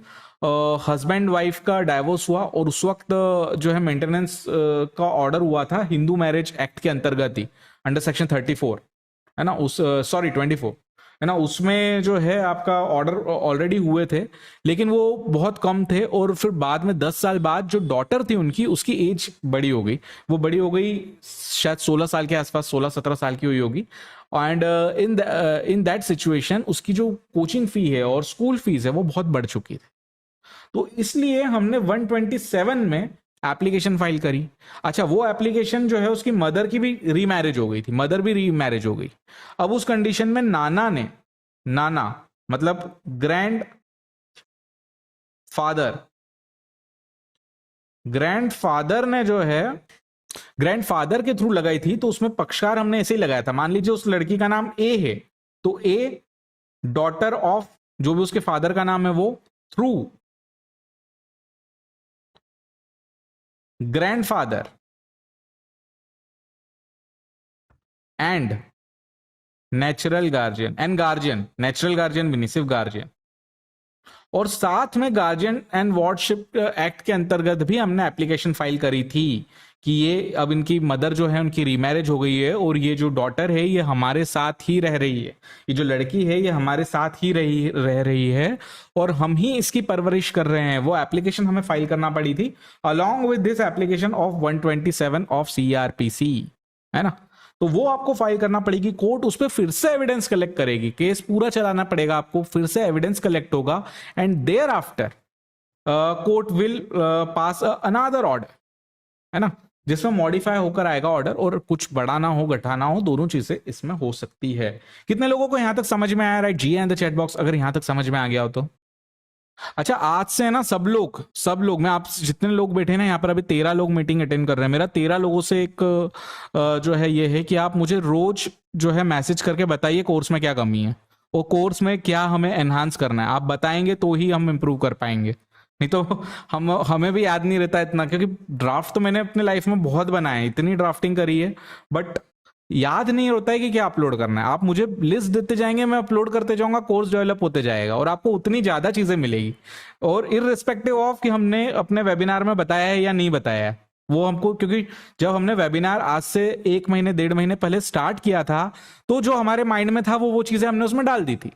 हस्बैंड वाइफ का डाइवोर्स हुआ और उस वक्त जो है मेंटेनेंस का ऑर्डर हुआ था हिंदू मैरिज एक्ट के अंतर्गत ही, अंडर सेक्शन 34, है ना, 24, है ना। उसमें जो है आपका ऑर्डर ऑलरेडी हुए थे, लेकिन वो बहुत कम थे, और फिर बाद में 10 साल बाद जो डॉटर थी उनकी, उसकी एज बड़ी हो गई, वो बड़ी हो गई शायद 16 साल के आसपास, 16-17 साल की हुई होगी। एंड इन दैट सिचुएशन उसकी जो कोचिंग फी है और स्कूल फीस है वो बहुत बढ़ चुकी थी। तो इसलिए हमने 127 में एप्लीकेशन फाइल करी। अच्छा, वो एप्लीकेशन जो है उसकी मदर की भी रीमैरिज हो गई थी, मदर भी रीमैरिज हो गई। अब उस कंडीशन में नाना मतलब ग्रैंड फादर ने जो है ग्रैंडफादर के थ्रू लगाई थी, तो उसमें पक्षकार हमने ऐसे ही लगाया था। मान लीजिए उस लड़की का नाम ए है, तो ए डॉटर ऑफ जो भी उसके फादर का नाम है वो through grandfather and natural guardian भी नहीं, सिर्फ गार्जियन। और साथ में गार्जियन एंड वार्डशिप एक्ट के अंतर्गत भी हमने एप्लीकेशन फाइल करी थी कि ये अब इनकी मदर जो है उनकी रीमैरिज हो गई है और ये जो डॉटर है ये हमारे साथ ही रह रही है, ये जो लड़की है ये हमारे साथ ही रह रही है और हम ही इसकी परवरिश कर रहे हैं। वो एप्लीकेशन हमें फाइल करना पड़ी थी along with this application of 127 of CRPC, है ना। तो वो आपको फाइल करना पड़ेगी, कोर्ट उस पर फिर से एविडेंस कलेक्ट करेगी, केस पूरा चलाना पड़ेगा आपको, फिर से एविडेंस कलेक्ट होगा and thereafter court will pass another order, है ना, जिसमें मॉडिफाई होकर आएगा ऑर्डर और कुछ बढ़ाना हो घटाना हो, दोनों चीजें इसमें हो सकती है। कितने लोगों को यहां तक समझ में आया? राइट, जी एंड द चैट बॉक्स अगर यहां तक समझ में आ गया हो तो। अच्छा, आज से है ना सब लोग मैं आप जितने लोग बैठे ना यहाँ पर, अभी 13 लोग मीटिंग अटेंड कर रहे हैं। मेरा 13 लोगों से एक जो है ये है कि आप मुझे रोज जो है मैसेज करके बताइए कोर्स में क्या कमी है और कोर्स में क्या हमें एनहांस करना है। आप बताएंगे तो ही हम इम्प्रूव कर पाएंगे, नहीं तो हमें भी याद नहीं रहता इतना, क्योंकि ड्राफ्ट तो मैंने अपने लाइफ में बहुत बनाए, इतनी ड्राफ्टिंग करी है, बट याद नहीं होता है कि क्या अपलोड करना है। आप मुझे लिस्ट देते जाएंगे, मैं अपलोड करते जाऊंगा, कोर्स डेवलप होते जाएगा और आपको उतनी ज्यादा चीजें मिलेगी। और इररिस्पेक्टिव ऑफ कि हमने अपने वेबिनार में बताया है या नहीं बताया है, वो हमको, क्योंकि जब हमने वेबिनार आज से 1 महीने 1.5 महीने पहले स्टार्ट किया था तो जो हमारे माइंड में था वो चीजें हमने उसमें डाल दी थी,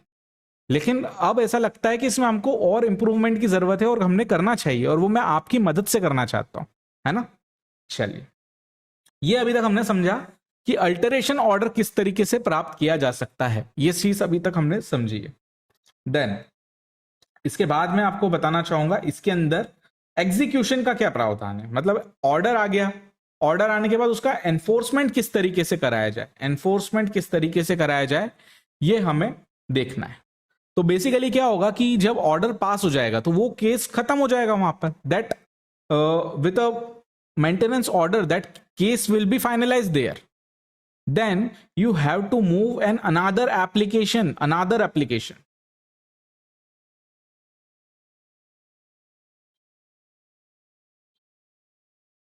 लेकिन अब ऐसा लगता है कि इसमें हमको और इंप्रूवमेंट की जरूरत है और हमने करना चाहिए, और वो मैं आपकी मदद से करना चाहता हूं, है ना। चलिए, ये अभी तक हमने समझा कि अल्टरेशन ऑर्डर किस तरीके से प्राप्त किया जा सकता है, ये चीज अभी तक हमने समझी है। देन इसके बाद मैं आपको बताना चाहूंगा इसके अंदर एग्जीक्यूशन का क्या प्रावधान है। मतलब ऑर्डर आ गया, ऑर्डर आने के बाद उसका एनफोर्समेंट किस तरीके से कराया जाए, ये हमें देखना है। तो बेसिकली क्या होगा कि जब ऑर्डर पास हो जाएगा तो वो केस खत्म हो जाएगा वहां पर, that with a maintenance order that case will be finalised there. Then you have to move another application.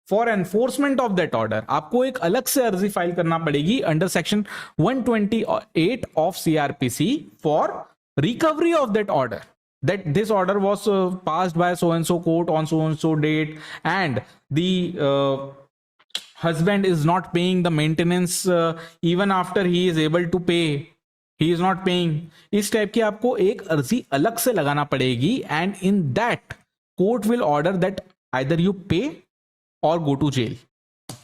For enforcement of that order, आपको एक अलग से अर्जी फाइल करना पड़ेगी under section 128 of CRPC for recovery of that order. That this order was passed by so and so court on so and so date, and the husband is not paying the maintenance even after he is able to pay, he is not paying. इस type की आपको एक अर्जी अलग से लगाना पड़ेगी, and in that court will order that either you पे और गो टू जेल,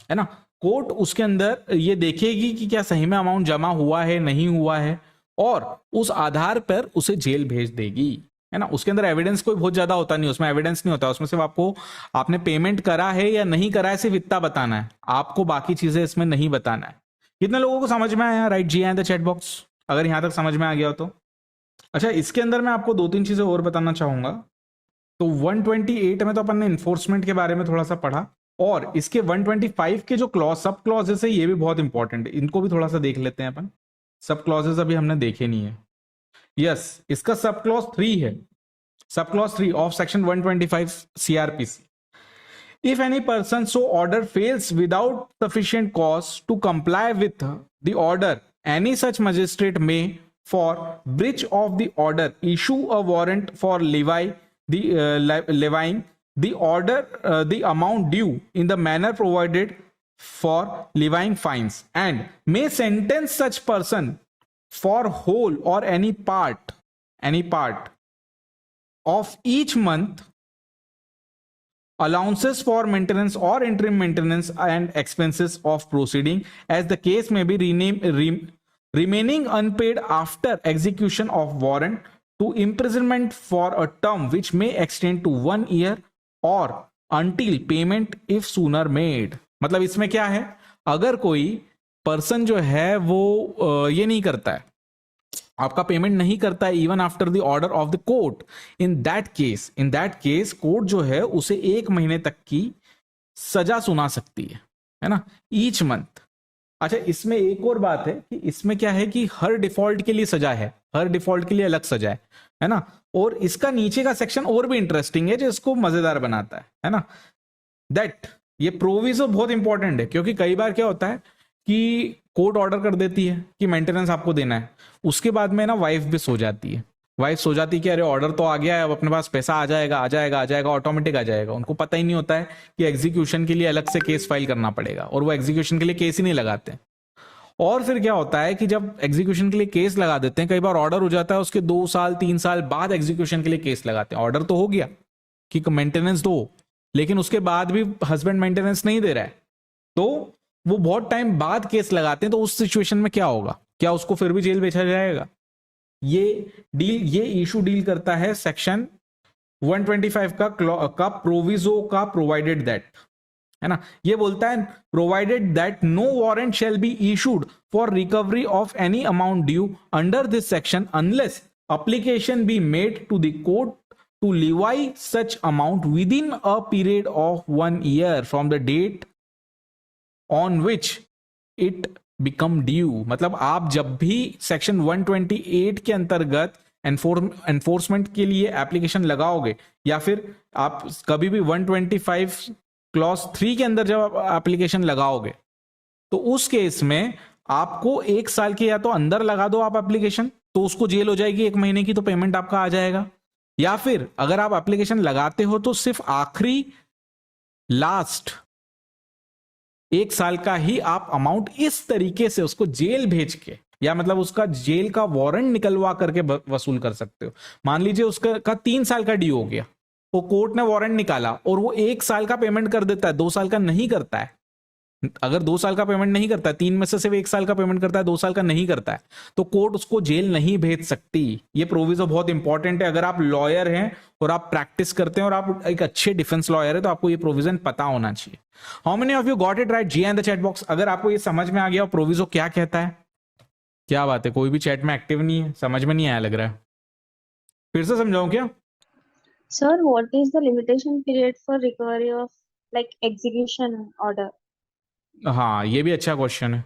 है ना। कोर्ट उसके अंदर ये देखेगी कि क्या सही में अमाउंट जमा हुआ है नहीं हुआ है, और उस आधार पर उसे जेल भेज देगी, है ना। उसके अंदर एविडेंस कोई बहुत ज्यादा होता नहीं, उसमें एविडेंस नहीं होता, उसमें सिर्फ आपको आपने पेमेंट करा है या नहीं करा है सिर्फ इतना बताना है, आपको बाकी चीजें इसमें नहीं बताना है। कितने लोगों को समझ में आया? राइट, जी एंड द चैट बॉक्स अगर यहां तक समझ में आ गया हो तो। अच्छा, इसके अंदर मैं आपको 2-3 चीजें और बताना चाहूंगा। तो 128 में तो अपन ने इन्फोर्समेंट के बारे में थोड़ा सा पढ़ा, और इसके 125 के जो क्लॉज सब क्लॉजेस है ये भी बहुत इंपॉर्टेंट है, इनको भी थोड़ा सा देख लेते हैं अपन। सब क्लॉजेस अभी हमने देखे नहीं है। यस, इसका सब क्लॉज 3 है, sub clause 3 of section 125 CRPC. If any person so order fails without sufficient cause to comply with the order, any such magistrate may, for breach of the order, issue a warrant for levying the order, the amount due in the manner provided for levying fines, and may sentence such person for whole or any part of each month allowances for maintenance or interim maintenance and expenses of proceeding, as the case may be remaining unpaid after execution of warrant to imprisonment for a term which may extend to 1 year or until payment if sooner made. मतलब इसमें क्या है, अगर कोई person जो है वो ये नहीं करता है, आपका पेमेंट नहीं करता है even after the order of the court, in that case court जो है उसे 1 महीने तक की सजा सुना सकती है ना, ईच मंथ. अच्छा, इसमें एक और बात है कि इसमें क्या है कि हर डिफॉल्ट के लिए सजा है, हर डिफॉल्ट के लिए अलग सजा है ना. और इसका नीचे का सेक्शन और भी इंटरेस्टिंग है जो इसको मजेदार बनाता है ना. दैट ये प्रोविजो बहुत इंपॉर्टेंट है, क्योंकि कई बार क्या होता है कि कोर्ट ऑर्डर कर देती है कि मेंटेनेंस आपको देना है, उसके बाद में ना वाइफ भी सो जाती है, कि अरे ऑर्डर तो आ गया है, अब अपने पास पैसा आ जाएगा, ऑटोमेटिक आ जाएगा. उनको पता ही नहीं होता है कि एग्जीक्यूशन के लिए अलग से केस फाइल करना पड़ेगा, और वो एग्जीक्यूशन के लिए केस ही नहीं लगाते. और फिर क्या होता है कि जब एग्जीक्यूशन के लिए केस लगा देते हैं, कई बार ऑर्डर हो जाता है उसके 2 साल 3 साल बाद एग्जीक्यूशन के लिए केस लगाते हैं. ऑर्डर तो हो गया कि मेंटेनेंस दो, लेकिन उसके बाद भी हस्बैंड मेंटेनेंस नहीं दे रहा है, तो वो बहुत टाइम बाद केस लगाते हैं. तो उस सिचुएशन में क्या होगा, क्या उसको फिर भी जेल भेजा जाएगा? ये इशू डील करता है सेक्शन 125 का प्रोविजो का, प्रोवाइडेड दैट, है ना. ये बोलता है provided that no warrant shall be issued for recovery of any amount due under this section unless application be made to the court to levy such amount within a period of 1 year from the date on which it become due. मतलब आप जब भी section 128 के अंतर्गत enforcement के लिए application लगाओगे, या फिर आप कभी भी 125 क्लॉज 3 के अंदर जब एप्लीकेशन लगाओगे, तो उस केस में आपको 1 साल के या तो अंदर लगा दो आप एप्लीकेशन, तो उसको जेल हो जाएगी 1 महीने की, तो पेमेंट आपका आ जाएगा. या फिर अगर आप एप्लीकेशन लगाते हो तो सिर्फ आखिरी लास्ट 1 साल का ही आप अमाउंट इस तरीके से उसको जेल भेज के, या मतलब उसका जेल का वारंट निकलवा करके वसूल कर सकते हो. मान लीजिए उसका 3 साल का ड्यू हो गया, वो कोर्ट ने वारंट निकाला और वो 1 साल का पेमेंट कर देता है, 2 साल का नहीं करता है. अगर 2 साल का पेमेंट नहीं करता है, 3 में से सिर्फ 1 साल का पेमेंट करता है, 2 साल का नहीं करता है, तो कोर्ट उसको जेल नहीं भेज सकती. ये प्रोविजो बहुत इंपॉर्टेंट है. अगर आप लॉयर हैं और आप प्रैक्टिस करते हैं और आप एक अच्छे डिफेंस लॉयर है, तो आपको ये प्रोविजन पता होना चाहिए. How many of you got it right? जी इन द चैट बॉक्स. अगर आपको ये समझ में आ गया प्रोविजो क्या कहता है. क्या बात है, कोई भी चैट में एक्टिव नहीं है, समझ में नहीं आया लग रहा है. फिर से समझाऊं क्या? Sir, what is the limitation period for recovery of like execution order? हाँ, ये भी अच्छा क्वेश्चन है.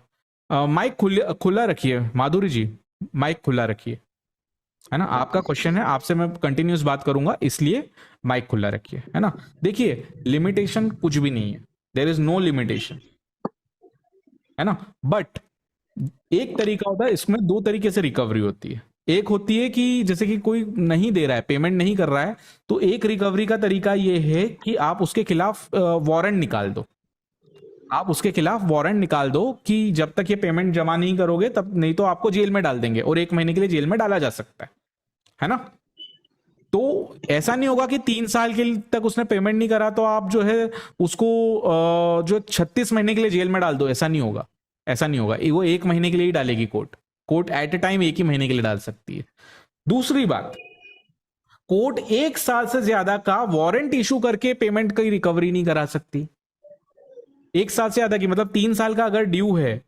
माइक खुला रखिए माधुरी जी, माइक खुला रखिए, है ना. आपका क्वेश्चन है, आपसे मैं कंटिन्यूस बात करूंगा, इसलिए माइक खुला रखिए, है ना. देखिए, लिमिटेशन कुछ भी नहीं है, देयर इज नो लिमिटेशन, है ना. बट एक तरीका होता है, इसमें 2 तरीके से रिकवरी होती है. एक होती है कि जैसे कि कोई नहीं दे रहा है, पेमेंट नहीं कर रहा है, तो एक रिकवरी का तरीका यह है कि आप उसके खिलाफ वारंट निकाल दो. आप उसके खिलाफ वारंट निकाल दो कि जब तक ये पेमेंट जमा नहीं करोगे तब, नहीं तो आपको जेल में डाल देंगे, और 1 महीने के लिए जेल में डाला जा सकता है ना. तो ऐसा नहीं होगा कि 3 साल के तक उसने पेमेंट नहीं करा तो आप जो है उसको जो 36 महीने के लिए जेल में डाल दो. ऐसा नहीं होगा, ऐसा नहीं होगा. वो 1 महीने के लिए ही डालेगी कोर्ट एट ए टाइम 1 ही महीने के लिए डाल सकती है. दूसरी बात, कोर्ट 1 साल से ज्यादा का वारंट इशू करके पेमेंट की रिकवरी नहीं करा सकती. 1 साल से ज्यादा की मतलब 3 साल का अगर ड्यू है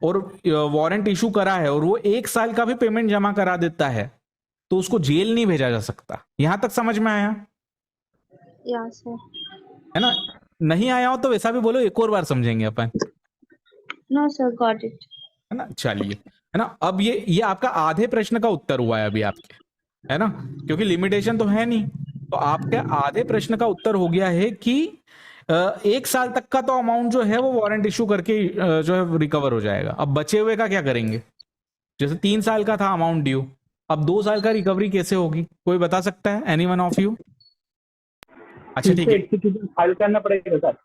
और वारंट इशू करा है और वो 1 साल का भी पेमेंट जमा करा देता है, तो उसको जेल नहीं भेजा जा सकता. यहां तक समझ में आया? Yeah, sir. है ना. नहीं आया हो तो वैसा भी बोलो, एक और बार समझेंगे अपन. No, sir, got it. है ना. चलिए, है ना. अब ये आपका आधे प्रश्न का उत्तर हुआ है अभी आपके, है ना, क्योंकि लिमिटेशन तो है नहीं. तो आपके आधे प्रश्न का उत्तर हो गया है कि 1 साल तक का तो अमाउंट जो है वो वारंट इशू करके जो है रिकवर हो जाएगा. अब बचे हुए का क्या करेंगे? जैसे 3 साल का था अमाउंट ड्यू, अब 2 साल का रिकवरी कैसे होगी? कोई बता सकता है? Any one of you? अच्छा ठीक है, एग्जीक्यूशन फाइल करना पड़ेगा सर.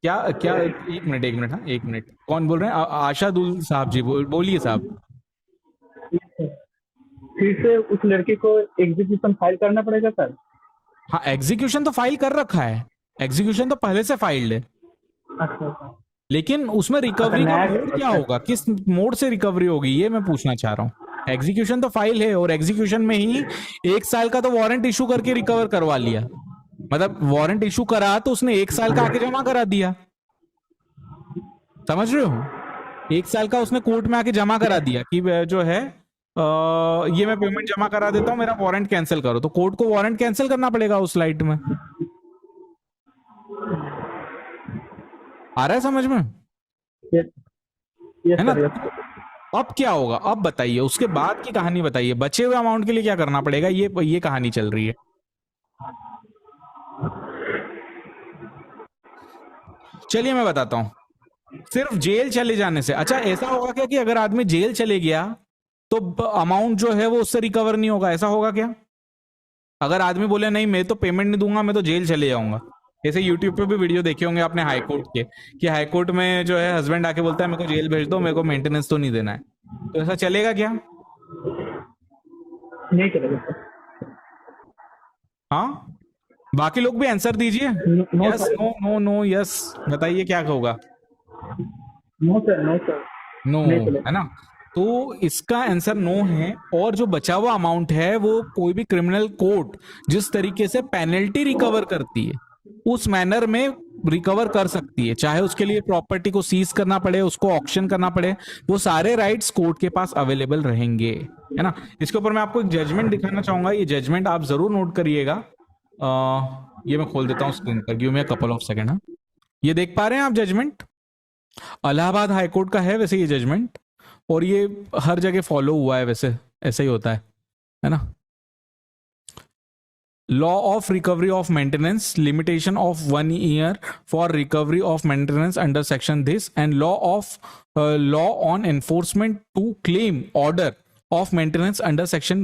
क्या 1 मिनट, हाँ 1 मिनट. कौन बोल रहे हैं? आशादुल साहब जी, बोलिए साहब. फिर से उस लड़के को एग्जीक्यूशन फाइल करना पड़ेगा सर. हाँ, एग्जीक्यूशन तो फाइल कर रखा है, एग्जीक्यूशन तो पहले से फाइल्ड है, अच्छा. लेकिन उसमें रिकवरी का मोड क्या होगा, किस मोड से रिकवरी होगी, ये मैं पूछना चाह रहा हूँ. एग्जीक्यूशन तो फाइल है, और एग्जीक्यूशन में ही 1 साल का तो वारंट इशू करके रिकवर करवा लिया। मतलब वारंट इशू करा तो उसने 1 साल का आके जमा करा दिया, समझ रहे हो? 1 साल का उसने कोर्ट में आके जमा करा दिया कि जो है ये मैं पेमेंट जमा करा देता हूं, मेरा वारंट कैंसिल करो। तो कोर्ट को वारंट कैंसिल करना पड़ेगा उस लाइट में। आ रहा है समझ में? यस है ना? Sir, yes. अब क्या होगा, अब बताइए, उसके बाद की कहानी बताइए, बचे हुए अमाउंट के लिए क्या करना पड़ेगा, ये कहानी चल रही है। चलिए मैं बताता हूं। सिर्फ जेल चले जाने से, अच्छा ऐसा होगा क्या कि अगर आदमी जेल चले गया तो अमाउंट जो है वो उससे रिकवर नहीं होगा, ऐसा होगा क्या? अगर आदमी बोले नहीं मैं तो पेमेंट नहीं दूंगा, मैं तो जेल चले जाऊंगा। ऐसे यूट्यूब पे भी वीडियो देखे होंगे आपने हाई कोर्ट के, कि हाई कोर्ट में जो है हस्बैंड आके बोलता है मेरे को जेल भेज दो, मेरे को मेंटेनेंस तो नहीं देना है। तो ऐसा चलेगा क्या? नहीं चलेगा सर। हाँ, बाकी लोग भी आंसर दीजिए। No yes, sir, no, no, no, yes, बताइए क्या होगा। No sir, no sir, no नहीं चलेगा। है ना? तो इसका आंसर नो है। और जो बचा हुआ अमाउंट है वो कोई भी क्रिमिनल कोर्ट जिस तरीके से पेनल्टी रिकवर करती है उस मैनर में रिकवर कर सकती है, चाहे उसके लिए प्रॉपर्टी को सीज करना पड़े, उसको ऑक्शन करना पड़े, वो सारे राइट्स कोर्ट के पास अवेलेबल रहेंगे, है ना? इसके ऊपर मैं आपको एक जजमेंट दिखाना चाहूंगा, ये जजमेंट आप जरूर नोट करिएगा। ये मैं खोल देता हूँ स्क्रीन पर, give me a couple of second. हाँ, ये देख पा रहे हैं आप जजमेंट? इलाहाबाद हाईकोर्ट का है वैसे ये जजमेंट, और ये हर जगह फॉलो हुआ है, वैसे ऐसा ही होता है ना? Law of recovery of maintenance, limitation of 1 year for recovery of maintenance under section this, and law on enforcement to claim order of maintenance under section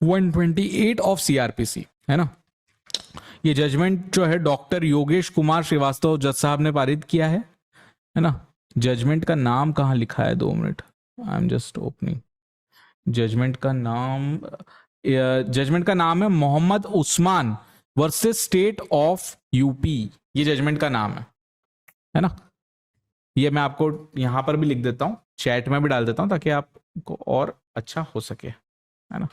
128 of CrPC, है ना? ये जजमेंट जो है डॉक्टर योगेश कुमार श्रीवास्तव जज साहब ने पारित किया है ना? जजमेंट का नाम कहाँ लिखा है, 2 minute, I am just opening. Judgement का नाम है Mohammad Usman versus state of UP, ये जजमेंट का नाम है ना? ये मैं आपको यहां पर भी लिख देता हूं, चैट में भी डाल देता हूं ताकि आपको और अच्छा हो सके, है ना?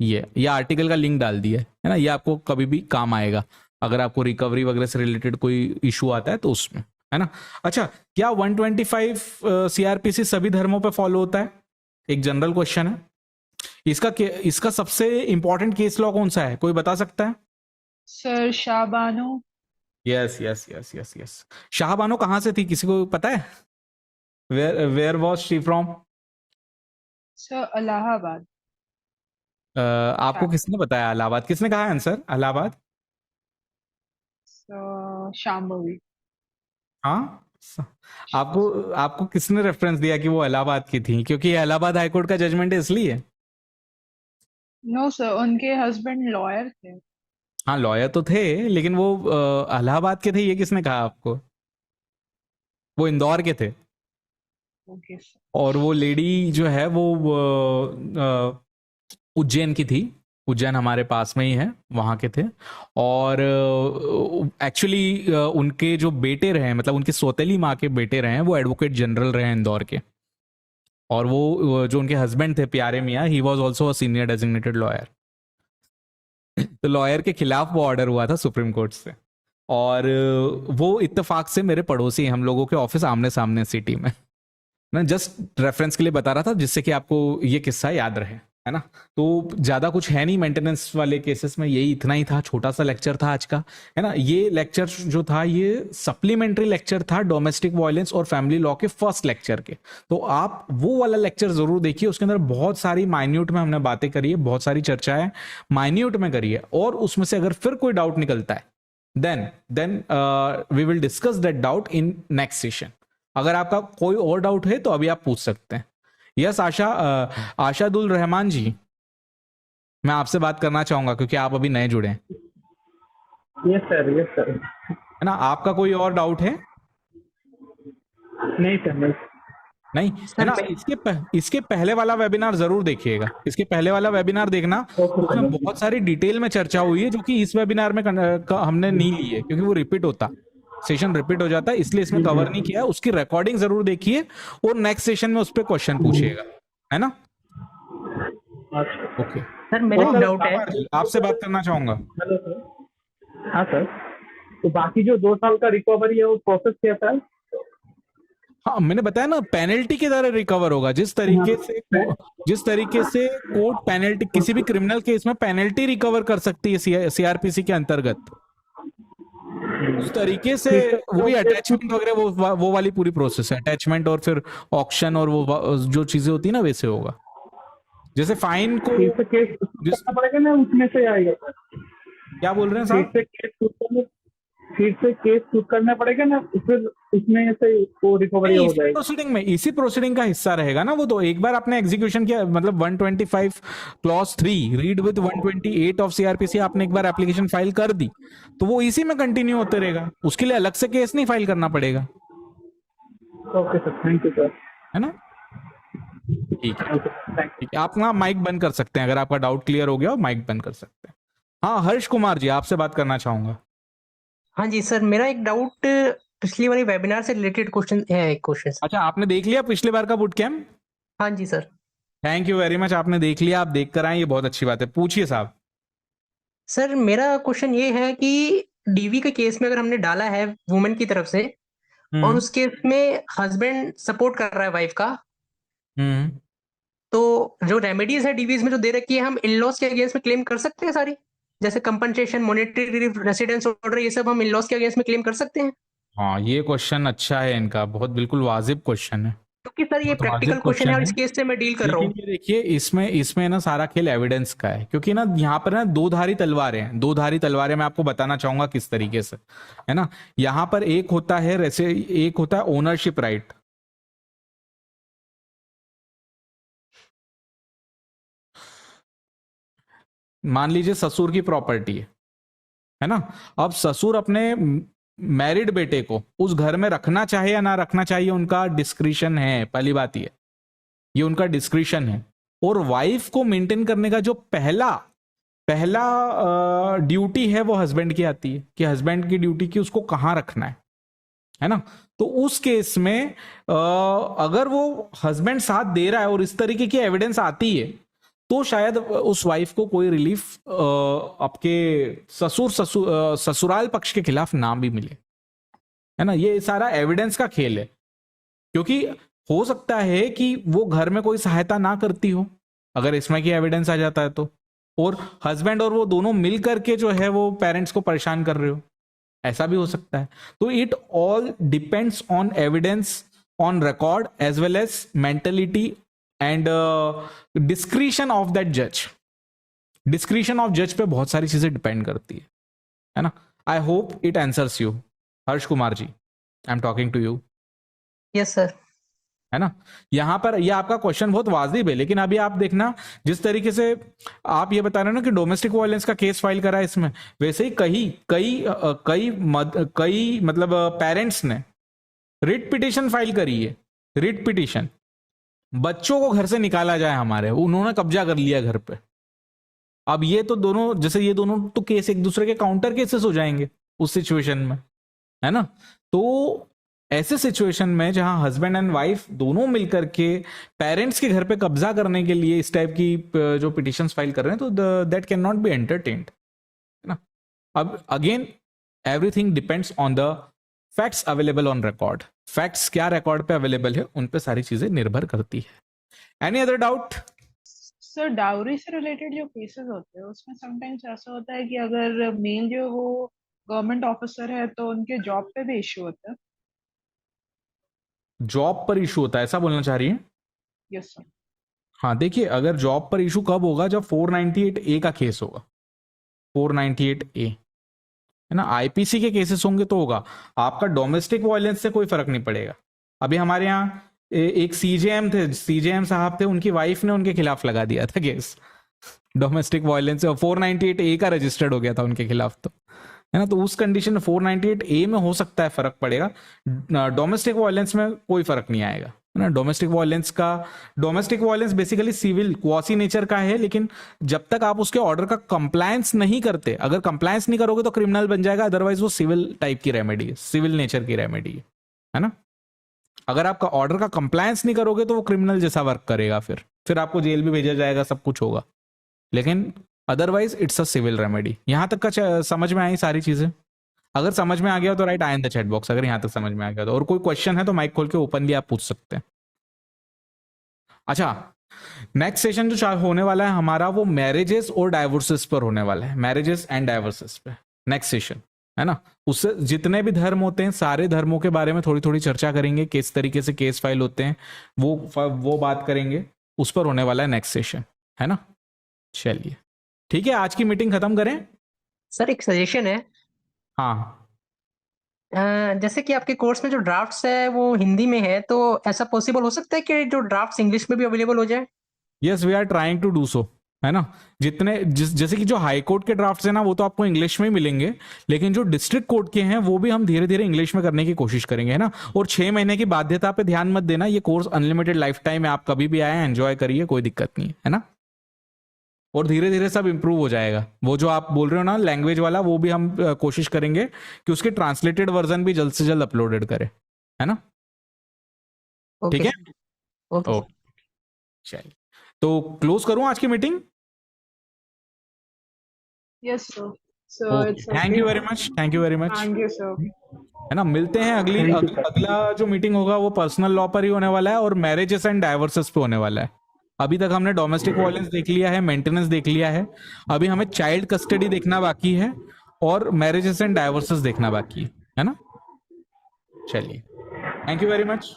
ये आर्टिकल का लिंक डाल दिया है ना? ये आपको कभी भी काम आएगा अगर आपको रिकवरी वगैरह से रिलेटेड कोई इशू आता है तो उसमें, है ना? अच्छा, क्या 125 सीआरपीसी सभी धर्मों पे फॉलो होता है? एक जनरल क्वेश्चन है। इसका सबसे इंपॉर्टेंट केस लॉ कौन सा है, कोई बता सकता है? Sir Shahbano. Yes, yes, yes, yes, yes. Shahbano कहां से थी, किसी को पता है? Where was she from? Sir Allahabad. आपको किसने बताया इलाहाबाद? किसने कहा आंसर इलाहाबाद? शांभवी। हाँ, आपको किसने रेफरेंस दिया कि वो इलाहाबाद की थी? क्योंकि ये इलाहाबाद हाईकोर्ट का जजमेंट है इसलिए। नो सर, उनके हस्बैंड लॉयर थे। हाँ, लॉयर तो थे, लेकिन वो इलाहाबाद के थे, ये किसने कहा आपको? वो इंदौर के थे। Okay sir. और वो लेडी जो है वो उज्जैन की थी। उज्जैन हमारे पास में ही है, वहां के थे। और एक्चुअली उनके जो बेटे रहे, मतलब उनकी सौतेली माँ के बेटे रहे, वो एडवोकेट जनरल रहे इंदौर के। और वो जो उनके हस्बैंड थे प्यारे मियाँ, he was also a senior designated lawyer. तो लॉयर के खिलाफ वो ऑर्डर हुआ था सुप्रीम कोर्ट से, और वो इत्तेफाक से मेरे पड़ोसी हैं, हम लोगों के ऑफिस आमने सामने सिटी में। मैं जस्ट रेफरेंस के लिए बता रहा था जिससे कि आपको ये किस्सा याद रहे, है ना? तो ज्यादा कुछ है नहीं मेंटेनेंस वाले केसेस में, यही इतना ही था, छोटा सा लेक्चर था आज का, है ना? ये लेक्चर जो था ये सप्लीमेंट्री लेक्चर था डोमेस्टिक वायलेंस और फैमिली लॉ के फर्स्ट लेक्चर के। तो आप वो वाला लेक्चर जरूर देखिए, उसके अंदर बहुत सारी माइन्यूट में हमने बातें करी है, बहुत सारी चर्चाएं माइन्यूट में करी है, और उसमें से अगर फिर कोई डाउट निकलता है then we will discuss that doubt in next session. अगर आपका कोई और डाउट है तो अभी आप पूछ सकते हैं। यस, आशादुल रहमान जी, मैं आपसे बात करना चाहूंगा क्योंकि आप अभी नए जुड़े हैं। Yes sir, yes sir. है ना? आपका कोई और डाउट है? नहीं सर, नहीं। नहीं है ना? इसके पहले वाला वेबिनार जरूर देखिएगा। इसके पहले वाला वेबिनार देखना, उसमें बहुत सारी डिटेल में चर्चा हुई है जो कि इस वेबिनार में हमने नहीं ली है, क्योंकि वो रिपीट होता, सेशन रिपीट हो जाता है, इसलिए इसमें कवर नहीं किया। उसकी रिकॉर्डिंग जरूर देखिए और नेक्स्ट सेशन में उस पर क्वेश्चन पूछिएगा, है ना? अच्छा। ओके। सर मेरा और एक डाउट है। कामर जी, आपसे बात करना चाहूंगा। Hello sir. हाँ सर, तो बाकी जो 2 साल का रिकवरी है वो प्रोसेस कैसा है? हाँ, मैंने बताया ना, पेनल्टी के द्वारा रिकवर होगा। जिस तरीके से कोर्ट पेनल्टी, किसी भी क्रिमिनल केस में पेनल्टी रिकवर कर सकती है सीआरपीसी के अंतर्गत, उस तरीके से फिर से वही केस अटैचमेंट वगैरह, वो वाली पूरी प्रोसेस है, अटैचमेंट और फिर ऑक्शन और वो जो चीजें होती है ना, वैसे होगा। जैसे फाइन को फिर से केस जिस करना पड़ेगा ना, उसमें से आएगा सर? क्या बोल रहे हैं फिर साहब? से केस फिर से केस शूट करना पड़ेगा ना, फिर उसमें से वो रिकवरी नहीं, हो जाएगी? इसी प्रोसीडिंग का हिस्सा रहेगा ना वो। तो एक बार आपने एग्जीक्यूशन किया, मतलब 125 clause 3 read with 128 of CrPC, आपने एक बार एप्लीकेशन फाइल कर दी, तो वो इसी में कंटिन्यू होते रहेगा। उसके लिए अलग से केस नहीं फाइल करना पड़ेगा, okay sir, thank you sir. है ना? ठीक है, ओके, थैंक ठीक है। आप ना माइक बंद कर सकते हैं, अगर आपका डाउट क्लियर हो गया हो, माइक बंद कर सकते हैं। हाँ, हर्ष कुमार जी, आपसे बात करना चाहूंगा। हाँ जी सर, मेरा एक डाउट पिछली वाली वेबिनार से रिलेटेड क्वेश्चन है, एक क्वेश्चन सर। अच्छा, आपने देख लिया पिछले बार का बूट कैम्प? हाँ जी sir. Thank you very much, आपने देख लिया, आप देख कर आए, ये बहुत अच्छी बात है। पूछिए साहब। सर मेरा क्वेश्चन ये है कि डीवी के केस में अगर हमने डाला है वुमेन की तरफ से, और उस केस में हस्बैंड सपोर्ट कर रहा है वाइफ का, हम्म तो जो रेमेडीज है डीवीज में जो दे रखी है, हम इन लॉज के अगेंस्ट में क्लेम कर सकते हैं सारी? जैसे compensation, monetary relief, residence order, ये सब हम इन लॉज के अगेंस्ट में क्लेम कर सकते हैं? हाँ, ये क्वेश्चन अच्छा है इनका, बहुत बिल्कुल वाजिब क्वेश्चन है, क्योंकि सर ये बहुत प्रैक्टिकल वाजिब क्वेश्चन है और क्वेश्चन इस है। केस से मैं डील कर रहा लेकिन हूँ। ये देखिए, इसमें ना सारा खेल एविडेंस का है, क्योंकि ना यहाँ पर ना दो धारी तलवारें हैं। दो धारी तलवारें मैं आपको बताना चाहूंगा किस तरीके से, है ना। यहाँ पर एक होता है ओनरशिप राइट। मान लीजिए ससुर की प्रॉपर्टी है ना। अब ससुर अपने मैरिड बेटे को उस घर में रखना चाहे या ना रखना चाहिए, उनका डिस्क्रिशन है। पहली बात ये उनका डिस्क्रिशन है। और वाइफ को मेंटेन करने का जो पहला ड्यूटी है, वो हस्बैंड की आती है, कि हस्बैंड की ड्यूटी की उसको कहां रखना है ना। तो उस केस में अगर वो हस्बैंड साथ दे रहा है और इस तरीके की एविडेंस आती है, तो शायद उस वाइफ को कोई रिलीफ आपके ससुराल पक्ष के खिलाफ ना भी मिले, है ना। ये सारा एविडेंस का खेल है, क्योंकि हो सकता है कि वो घर में कोई सहायता ना करती हो, अगर इसमें की एविडेंस आ जाता है तो, और हस्बैंड और वो दोनों मिल करके जो है वो पेरेंट्स को परेशान कर रहे हो, ऐसा भी हो सकता है। तो it all depends on evidence on record as well as mentality and discretion of that जज। डिस्क्रिशन ऑफ जज पे बहुत सारी चीजें डिपेंड करती है ना। I hope it answers you. Harsh Kumar ji, I am talking to you, yes sir. है ना। यहां पर ये आपका क्वेश्चन बहुत वाजिब है, लेकिन अभी आप देखना, जिस तरीके से आप ये बता रहे हो ना कि डोमेस्टिक वायलेंस का केस फाइल करा है इसमें, वैसे ही कई मतलब पेरेंट्स ने रिट पिटिशन फाइल करी है। रिट पिटिशन, बच्चों को घर से निकाला जाए हमारे, उन्होंने कब्जा कर लिया घर पे। अब ये तो दोनों, जैसे ये दोनों तो केस एक दूसरे के काउंटर केसेस हो जाएंगे उस सिचुएशन में, है ना। तो ऐसे सिचुएशन में जहां हस्बैंड एंड वाइफ दोनों मिलकर के पेरेंट्स के घर पे कब्जा करने के लिए इस टाइप की जो पिटिशंस फाइल कर रहे हैं, तो that can not be entertained, है ना। अब again everything depends on the facts available on record. Facts क्या रिकॉर्ड पे अवेलेबल है, उन पे सारी चीजें निर्भर करती है। Any other doubt? Sir dowry से रिलेटेड जो केसेस होते हैं उसमें समटाइम्स ऐसा होता है कि अगर मेल जो वो गवर्नमेंट ऑफिसर है तो उनके जॉब पे भी इश्यू होता है। जॉब पर इशू होता है, ऐसा बोलना चाह रही है? Yes sir. हाँ, देखिए, अगर जॉब पर इशू कब होगा, जब 498A का केस होगा। 498A, है ना। आईपीसी के केसेस होंगे तो होगा। आपका डोमेस्टिक वायलेंस से कोई फर्क नहीं पड़ेगा। अभी हमारे यहाँ एक सीजेएम साहब थे, उनकी वाइफ ने उनके खिलाफ लगा दिया था केस डोमेस्टिक वायलेंस, 498A का रजिस्टर्ड हो गया था उनके खिलाफ, तो, है ना। तो उस कंडीशन में 498A में हो सकता है फर्क पड़ेगा, डोमेस्टिक वायलेंस में कोई फर्क नहीं आएगा, है ना। Domestic violence basically civil quasi nature का है, लेकिन जब तक आप उसके ऑर्डर का कंप्लायंस नहीं करते, अगर कंप्लायंस नहीं करोगे तो क्रिमिनल बन जाएगा, अदरवाइज वो सिविल टाइप की रेमेडी है, सिविल नेचर की रेमेडी है ना। अगर आपका ऑर्डर का कंप्लायंस नहीं करोगे तो वो क्रिमिनल जैसा वर्क करेगा, फिर आपको जेल भी भेजा जाएगा, सब कुछ होगा। लेकिन otherwise it's a civil remedy. यहां तक का समझ में आई सारी चीजें? अगर समझ में आ गया तो write I in the chat box, अगर यहां तक समझ में आ गया तो। और कोई क्वेश्चन है तो माइक खोल के ओपनली आप पूछ सकते हैं। अच्छा, नेक्स्ट सेशन जो होने वाला है हमारा वो मैरिजेस और डाइवोर्सेस पर होने वाला है, मैरिजेस एंड डाइवोर्सेस पे नेक्स्ट सेशन, है ना। उससे जितने भी धर्म होते हैं सारे धर्मों के बारे में थोड़ी थोड़ी चर्चा करेंगे, किस तरीके से केस फाइल होते हैं वो बात करेंगे, उस पर होने वाला है नेक्स्ट सेशन, है ना। चलिए ठीक है, आज की मीटिंग खत्म करें। सर एक सजेशन है, हाँ, जैसे कि आपके कोर्स में जो ड्राफ्ट्स है वो हिंदी में है, तो ऐसा पॉसिबल हो सकता है कि जो ड्राफ्ट्स इंग्लिश में भी अवेलेबल हो जाए? Yes we are trying to do so, है ना। जैसे कि जो हाई कोर्ट के ड्राफ्ट्स हैं ना वो तो आपको इंग्लिश में ही मिलेंगे, लेकिन जो डिस्ट्रिक्ट कोर्ट के हैं वो भी हम धीरे धीरे इंग्लिश में करने की कोशिश करेंगे, है ना। और 6 महीने की बाध्यता पे ध्यान मत देना, ये कोर्स अनलिमिटेड लाइफ टाइम है, आप कभी भी आए एंजॉय करिए, कोई दिक्कत नहीं है ना। और धीरे धीरे सब इंप्रूव हो जाएगा। वो जो आप बोल रहे हो ना लैंग्वेज वाला, वो भी हम कोशिश करेंगे कि उसके ट्रांसलेटेड वर्जन भी जल्द से जल्द अपलोडेड करें, है ना। ओके ठीक है, ओके ओके चलिए, तो क्लोज करूं आज की meeting. Yes, sir. So it's thank you very much, thank you very much, Thank you, sir. है ना। मिलते हैं अगला जो मीटिंग होगा वो पर्सनल लॉ पर ही होने वाला है और मैरिजेस एंड डाइवोर्सेस पे होने वाला है। अभी तक हमने डोमेस्टिक वायलेंस देख लिया है, मेंटेनेंस देख लिया है, अभी हमें चाइल्ड कस्टडी देखना बाकी है और मैरिजेस एंड डाइवोर्सेस देखना बाकी है ना। चलिए, थैंक यू वेरी मच।